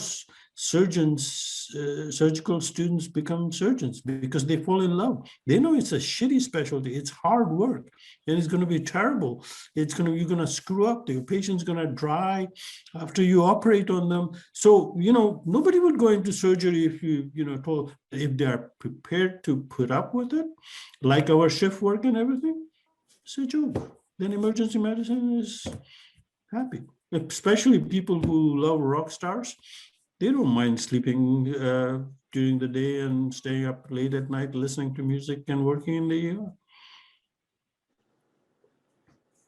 surgeons, surgical students become surgeons, because they fall in love. They know it's a shitty specialty, it's hard work, and it's going to be terrible. You're going to screw up. The patient's going to die after you operate on them. So, nobody would go into surgery if if they are prepared to put up with it, like our shift work and everything. It's a joke. Then emergency medicine is happy, especially people who love rock stars. They don't mind sleeping during the day and staying up late at night, listening to music and working in the ER.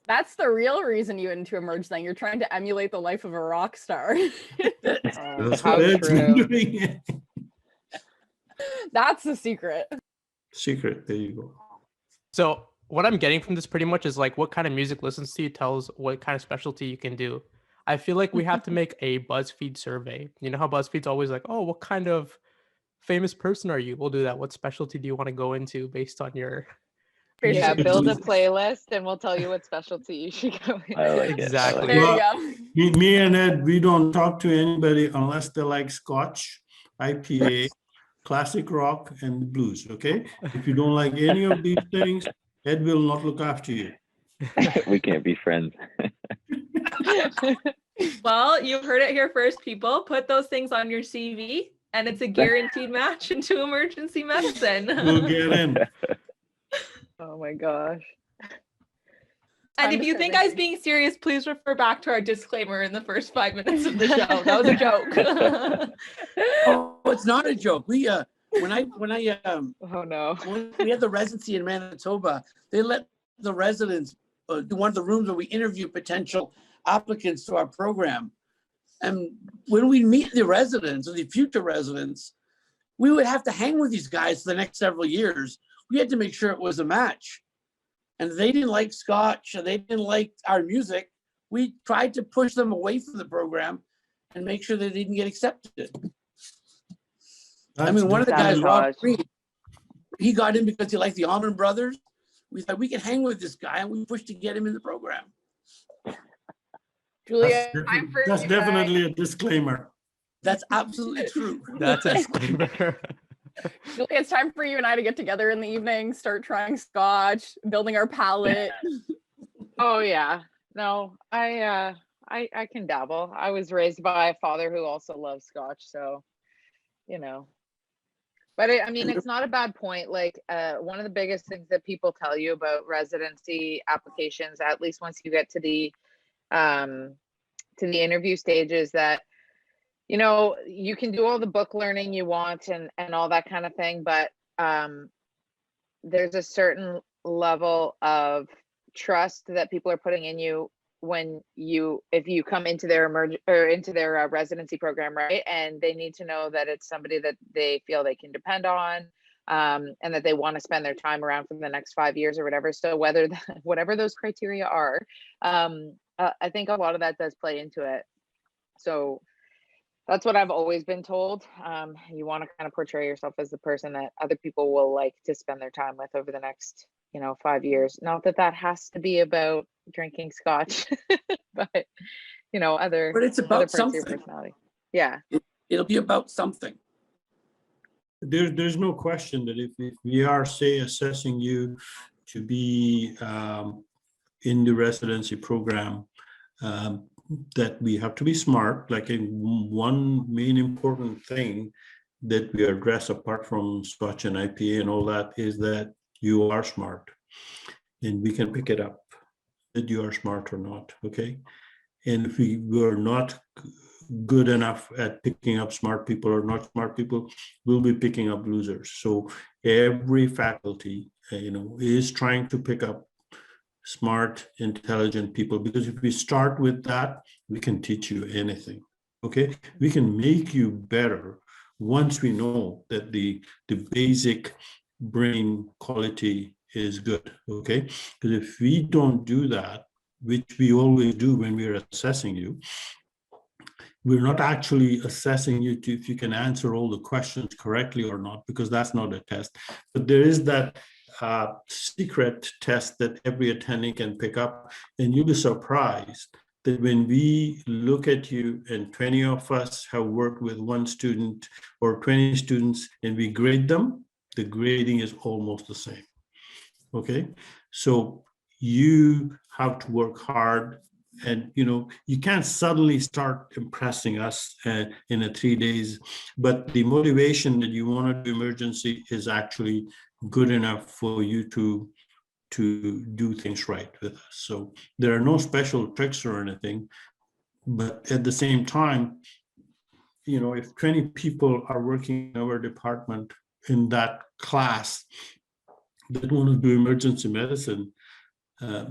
That's the real reason you went into emergency. You're trying to emulate the life of a rock star. That's how what Ed's true. doing. That's the secret. Secret, there you go. So what I'm getting from this pretty much is like what kind of music listens to you tells what kind of specialty you can do. I feel like we have to make a BuzzFeed survey. You know how BuzzFeed's always like, oh, what kind of famous person are you? We'll do that. What specialty do you want to go into based on your... Yeah, build a playlist and we'll tell you what specialty you should go in. I like it. Exactly. There Well, you go. Me and Ed, we don't talk to anybody unless they like Scotch, IPA, classic rock, and blues, okay? If you don't like any of these things, Ed will not look after you. We can't be friends. Well, you heard it here first, people. Put those things on your CV, and it's a guaranteed match into emergency medicine. We'll get in. Oh my gosh. And if you think I was being serious, please refer back to our disclaimer in the first 5 minutes of the show. That was a joke. Oh, it's not a joke. We when I Oh no. when we had the residency in Manitoba, they let the residents do one of the rooms where we interview potential applicants to our program. And when we meet the residents or the future residents, we would have to hang with these guys for the next several years. We had to make sure it was a match. And they didn't like Scotch, and they didn't like our music. We tried to push them away from the program and make sure they didn't get accepted. I mean, one of the guys, Rob Reed, he got in because he liked the Allman Brothers. We thought we could hang with this guy, and we pushed to get him in the program. Julia, That's definitely a disclaimer. That's absolutely true. That's a disclaimer. Julia, it's time for you and I to get together in the evening, start trying Scotch, building our palate. Oh yeah. No, I can dabble. I was raised by a father who also loves Scotch, so But I mean, it's not a bad point. Like one of the biggest things that people tell you about residency applications, at least once you get to the interview stage, is that you can do all the book learning you want and all that kind of thing, but there's a certain level of trust that people are putting in you if you come into their residency program, right? And they need to know that it's somebody that they feel they can depend on, and that they want to spend their time around for the next 5 years or whatever. So whatever those criteria are, I think a lot of that does play into it. So that's what I've always been told. You want to kind of portray yourself as the person that other people will like to spend their time with over the next, 5 years. Not that has to be about drinking Scotch, but other. But it's about something. Personality. Yeah. It'll be about something. There's no question that if we are, say, assessing you to be in the residency program, that we have to be smart. Like one main important thing that we address apart from Swatch and IPA and all that is that you are smart, and we can pick it up that you are smart or not, okay? And if we were not good enough at picking up smart people or not smart people, we'll be picking up losers. So every faculty, is trying to pick up smart, intelligent people, because if we start with that, we can teach you anything, okay? We can make you better once we know that the basic brain quality is good, okay? Because if we don't do that, which we always do when we're assessing you, we're not actually assessing you to if you can answer all the questions correctly or not, because that's not a test. But there is that secret test that every attending can pick up, and you'll be surprised that when we look at you, and 20 of us have worked with one student or 20 students, and we grade them, the grading is almost the same, okay? So you have to work hard, and you can't suddenly start impressing us in a 3 days, but the motivation that you want to do emergency is actually good enough for you to do things right with us. So there are no special tricks or anything, but at the same time, if 20 people are working in our department in that class that want to do emergency medicine,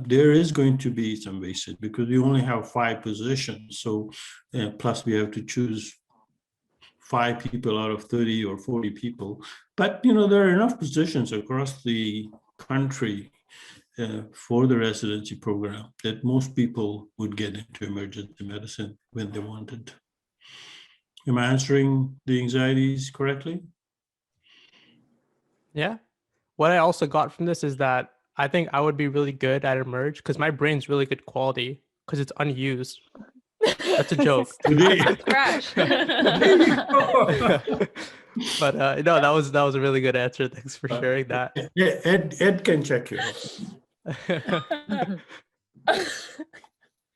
there is going to be some wastage because we only have 5 positions. So plus we have to choose 5 people out of 30 or 40 people. But there are enough positions across the country for the residency program that most people would get into emergency medicine when they wanted. Am I answering the anxieties correctly? Yeah. What I also got from this is that I think I would be really good at Emerge because my brain's really good quality because it's unused. That's a joke. Crash. But no, that was a really good answer. Thanks for sharing that. Ed can check you out.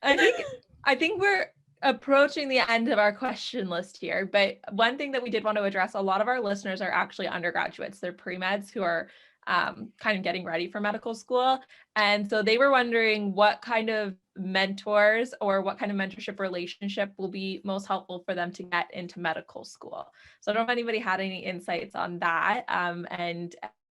I think we're approaching the end of our question list here, but one thing that we did want to address, a lot of our listeners are actually undergraduates. They're pre-meds who are kind of getting ready for medical school. And so they were wondering what kind of mentors or what kind of mentorship relationship will be most helpful for them to get into medical school. So I don't know if anybody had any insights on that,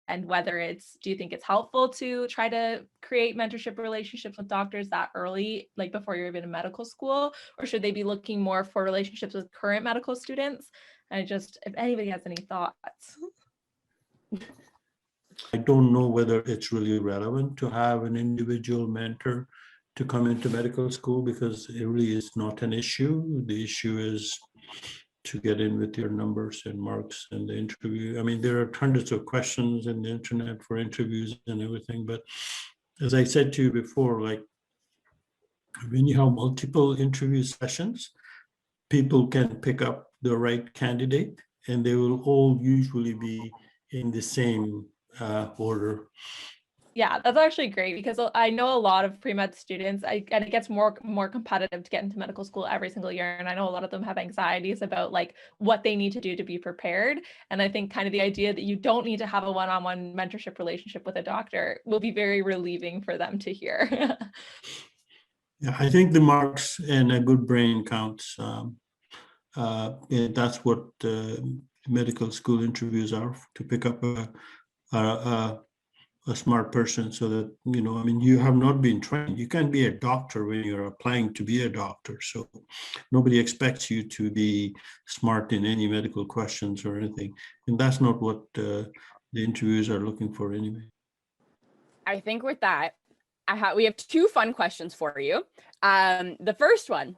and whether do you think it's helpful to try to create mentorship relationships with doctors that early, like before you're even in medical school, or should they be looking more for relationships with current medical students? And just, if anybody has any thoughts. I don't know whether it's really relevant to have an individual mentor to come into medical school because it really is not an issue. The issue is to get in with your numbers and marks and the interview. I mean, there are hundreds of questions in the internet for interviews and everything. But as I said to you before, like when you have multiple interview sessions, people can pick up the right candidate and they will all usually be in the same order. Yeah, that's actually great because I know a lot of pre-med students, and it gets more competitive to get into medical school every single year. And I know a lot of them have anxieties about like what they need to do to be prepared. And I think kind of the idea that you don't need to have a one-on-one mentorship relationship with a doctor will be very relieving for them to hear. Yeah, I think the marks and a good brain counts. And that's what medical school interviews are, to pick up a smart person so that, I mean, you have not been trained. You can't be a doctor when you're applying to be a doctor. So nobody expects you to be smart in any medical questions or anything. And that's not what the interviewers are looking for anyway. I think with that, we have 2 fun questions for you. The first one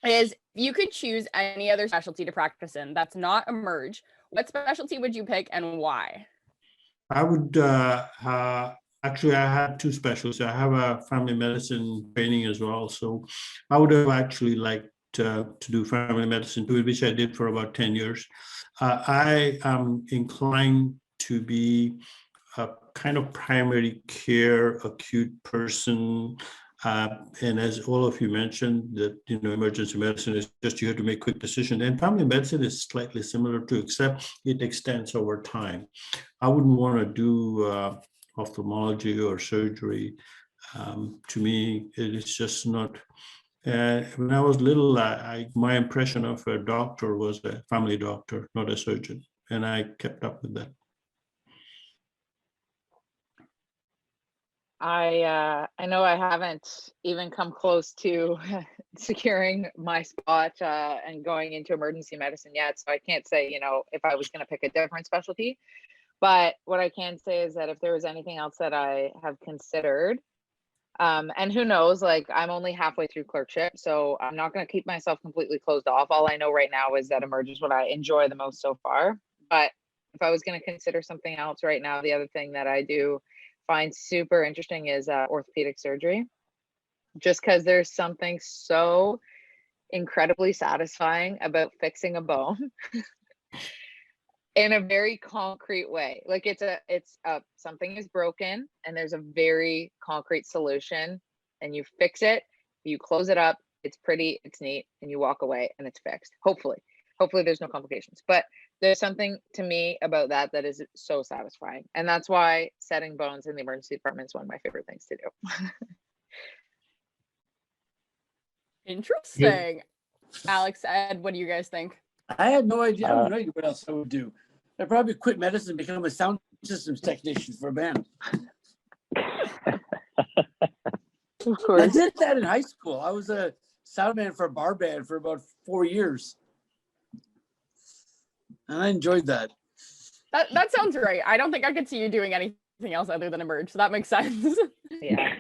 is, if you could choose any other specialty to practice in that's not Emerge, what specialty would you pick and why? I would actually, I had 2 specialties. I have a family medicine training as well. So I would have actually liked to do family medicine too, which I did for about 10 years. I am inclined to be a kind of primary care acute person And as all of you mentioned, that emergency medicine is just you have to make quick decisions. And family medicine is slightly similar too, except it extends over time. I wouldn't want to do ophthalmology or surgery. To me, it is just not. When I was little, my impression of a doctor was a family doctor, not a surgeon, and I kept up with that. I know I haven't even come close to securing my spot and going into emergency medicine yet, so I can't say if I was going to pick a different specialty. But what I can say is that if there was anything else that I have considered, and who knows, like I'm only halfway through clerkship, so I'm not going to keep myself completely closed off. All I know right now is that Emerge is what I enjoy the most so far. But if I was going to consider something else right now, the other thing that I do find super interesting is orthopedic surgery, just because there's something so incredibly satisfying about fixing a bone in a very concrete way. Like it's something is broken and there's a very concrete solution, and you fix it, you close it up, it's pretty, it's neat, and you walk away and it's fixed. Hopefully there's no complications, but there's something to me about that is so satisfying. And that's why setting bones in the emergency department is one of my favorite things to do. Interesting. Alex, Ed, what do you guys think? I had no idea. I have no idea what else I would do. I'd probably quit medicine and become a sound systems technician for a band. Of course. I did that in high school. I was a sound man for a bar band for about 4 years. And I enjoyed that. That sounds right. I don't think I could see you doing anything else other than Emerge, so that makes sense. Yeah.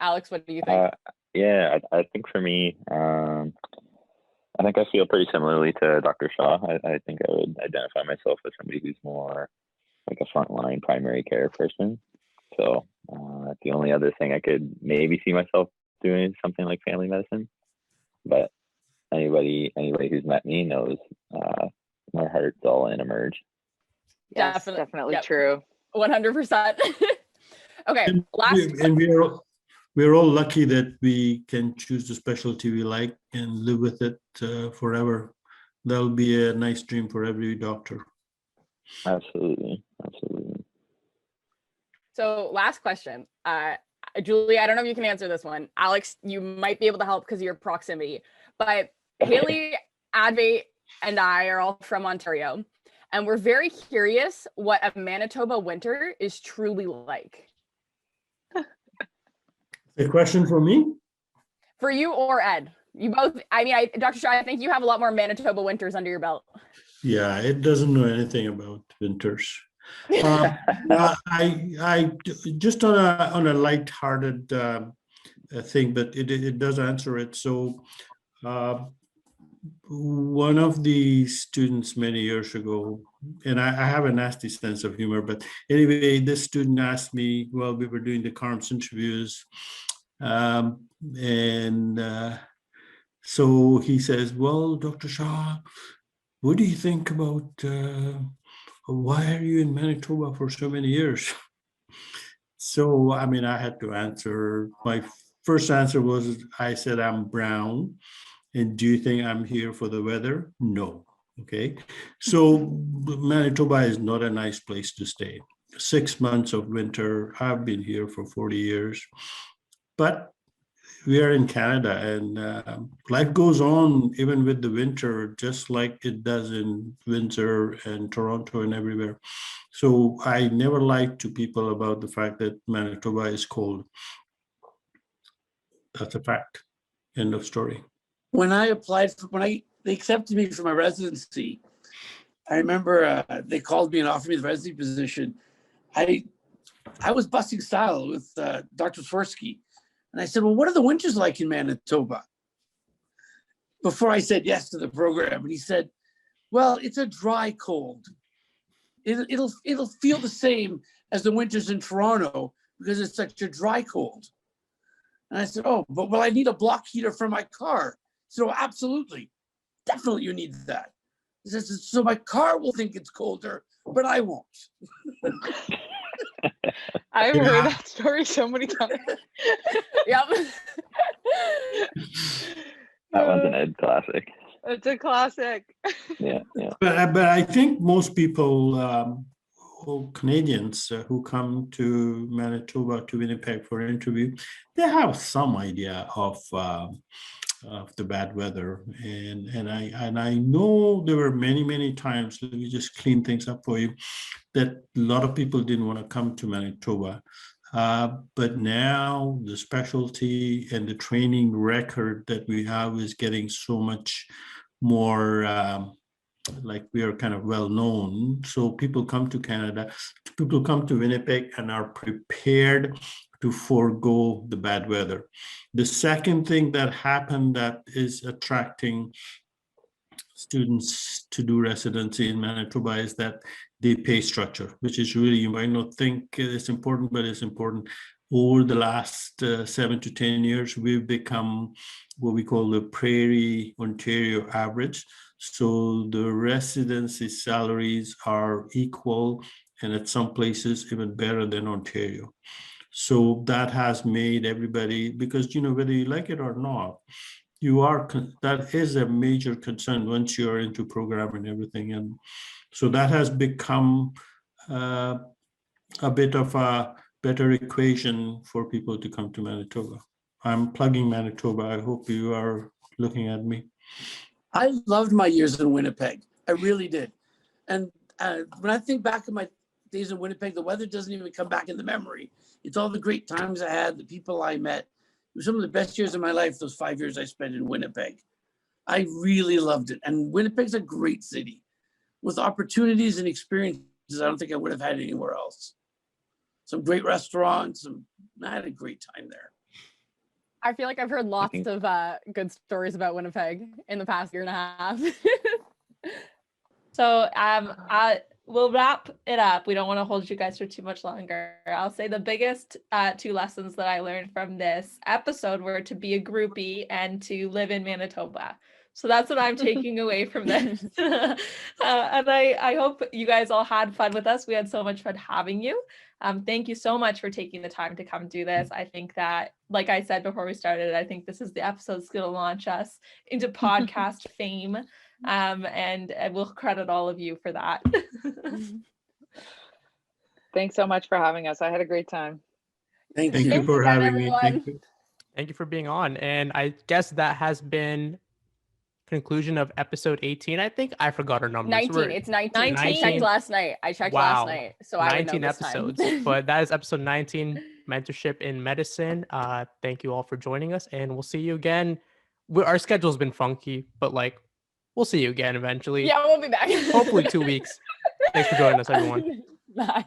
Alex, what do you think? Yeah, I think for me, I think I feel pretty similarly to Dr. Shah. I think I would identify myself as somebody who's more like a frontline primary care person. So the only other thing I could maybe see myself doing is something like family medicine. But anybody who's met me knows my heart's all in Emerge. Yes, definitely true. 100%. Okay, and we're all lucky that we can choose the specialty we like and live with it forever. That'll be a nice dream for every doctor. Absolutely. So last question. Julia, I don't know if you can answer this one. Alex, you might be able to help because of your proximity. But Haley, Advait, and I are all from Ontario. And we're very curious what a Manitoba winter is truly like. A question for me? For you or Ed. You both, Dr. Shah, I think you have a lot more Manitoba winters under your belt. Yeah, it doesn't know anything about winters. I just on a lighthearted thing, but it does answer it. So one of the students many years ago, and I have a nasty sense of humor, but anyway, this student asked me while we were doing the CARMS interviews, so he says, well, Dr. Shah, what do you think about why are you in Manitoba for so many years? So, I had to answer. My first answer was, I said, I'm brown. And do you think I'm here for the weather? No. Okay. So Manitoba is not a nice place to stay. 6 months of winter. I've been here for 40 years. But we are in Canada, and life goes on even with the winter, just like it does in Windsor and Toronto and everywhere. So I never lied to people about the fact that Manitoba is cold. That's a fact. End of story. When I applied they accepted me for my residency, I remember they called me and offered me the residency position. I was busting style with Dr. Swirsky. And I said, well, what are the winters like in Manitoba? Before I said yes to the program. And he said, well, it's a dry cold. It'll feel the same as the winters in Toronto because it's such a dry cold. And I said, oh, but I need a block heater for my car. So absolutely, definitely you need that. He says, so my car will think it's colder, but I won't. I've Yeah. heard that story so many times. Yep. That one's an Ed classic. It's a classic. Yeah. But I think most people, Canadians who come to Manitoba, to Winnipeg for an interview, they have some idea of the bad weather, and I know there were many times. Let me just clean things up for you. That a lot of people didn't want to come to Manitoba. But now the specialty and the training record that we have is getting so much more, like we are kind of well known. So people come to Canada, people come to Winnipeg and are prepared to forego the bad weather. The second thing that happened that is attracting students to do residency in Manitoba is that the pay structure, which is really, you might not think it's important, but it's important. Over the last 7 to 10 years, we've become what we call the Prairie Ontario average. So the residency salaries are equal, and at some places even better than Ontario. So that has made everybody, because, whether you like it or not, that is a major concern once you're into program and everything. And so that has become a bit of a better equation for people to come to Manitoba. I'm plugging Manitoba. I hope you are looking at me. I loved my years in Winnipeg. I really did. And when I think back of my days in Winnipeg, the weather doesn't even come back in the memory. It's all the great times I had, the people I met. It was some of the best years of my life, those 5 years I spent in Winnipeg. I really loved it. And Winnipeg's a great city with opportunities and experiences I don't think I would have had anywhere else. Some great restaurants. I had a great time there. I feel like I've heard lots of good stories about Winnipeg in the past year and a half. So we'll wrap it up. We don't want to hold you guys for too much longer. I'll say the biggest 2 lessons that I learned from this episode were to be a groupie and to live in Manitoba. So that's what I'm taking away from this. And I hope you guys all had fun with us. We had so much fun having you. Thank you so much for taking the time to come do this. I think that, like I said before we started, I think this is the episode that's going to launch us into podcast fame. And we'll credit all of you for that. Thanks so much for having us. I had a great time. Thank Thank you. you for again, having me. everyone. Thank you. Thank you for being on. And I guess that has been conclusion of episode 18. I think I forgot our numbers. 19. It's 19. I checked last night. Wow. last night. So I would know 19 this episodes. time. But that is episode 19, Mentorship in Medicine. Thank you all for joining us, and we'll see you again. Our schedule's been funky, but we'll see you again eventually. Yeah, we'll be back. Hopefully 2 weeks. Thanks for joining us, everyone. Bye.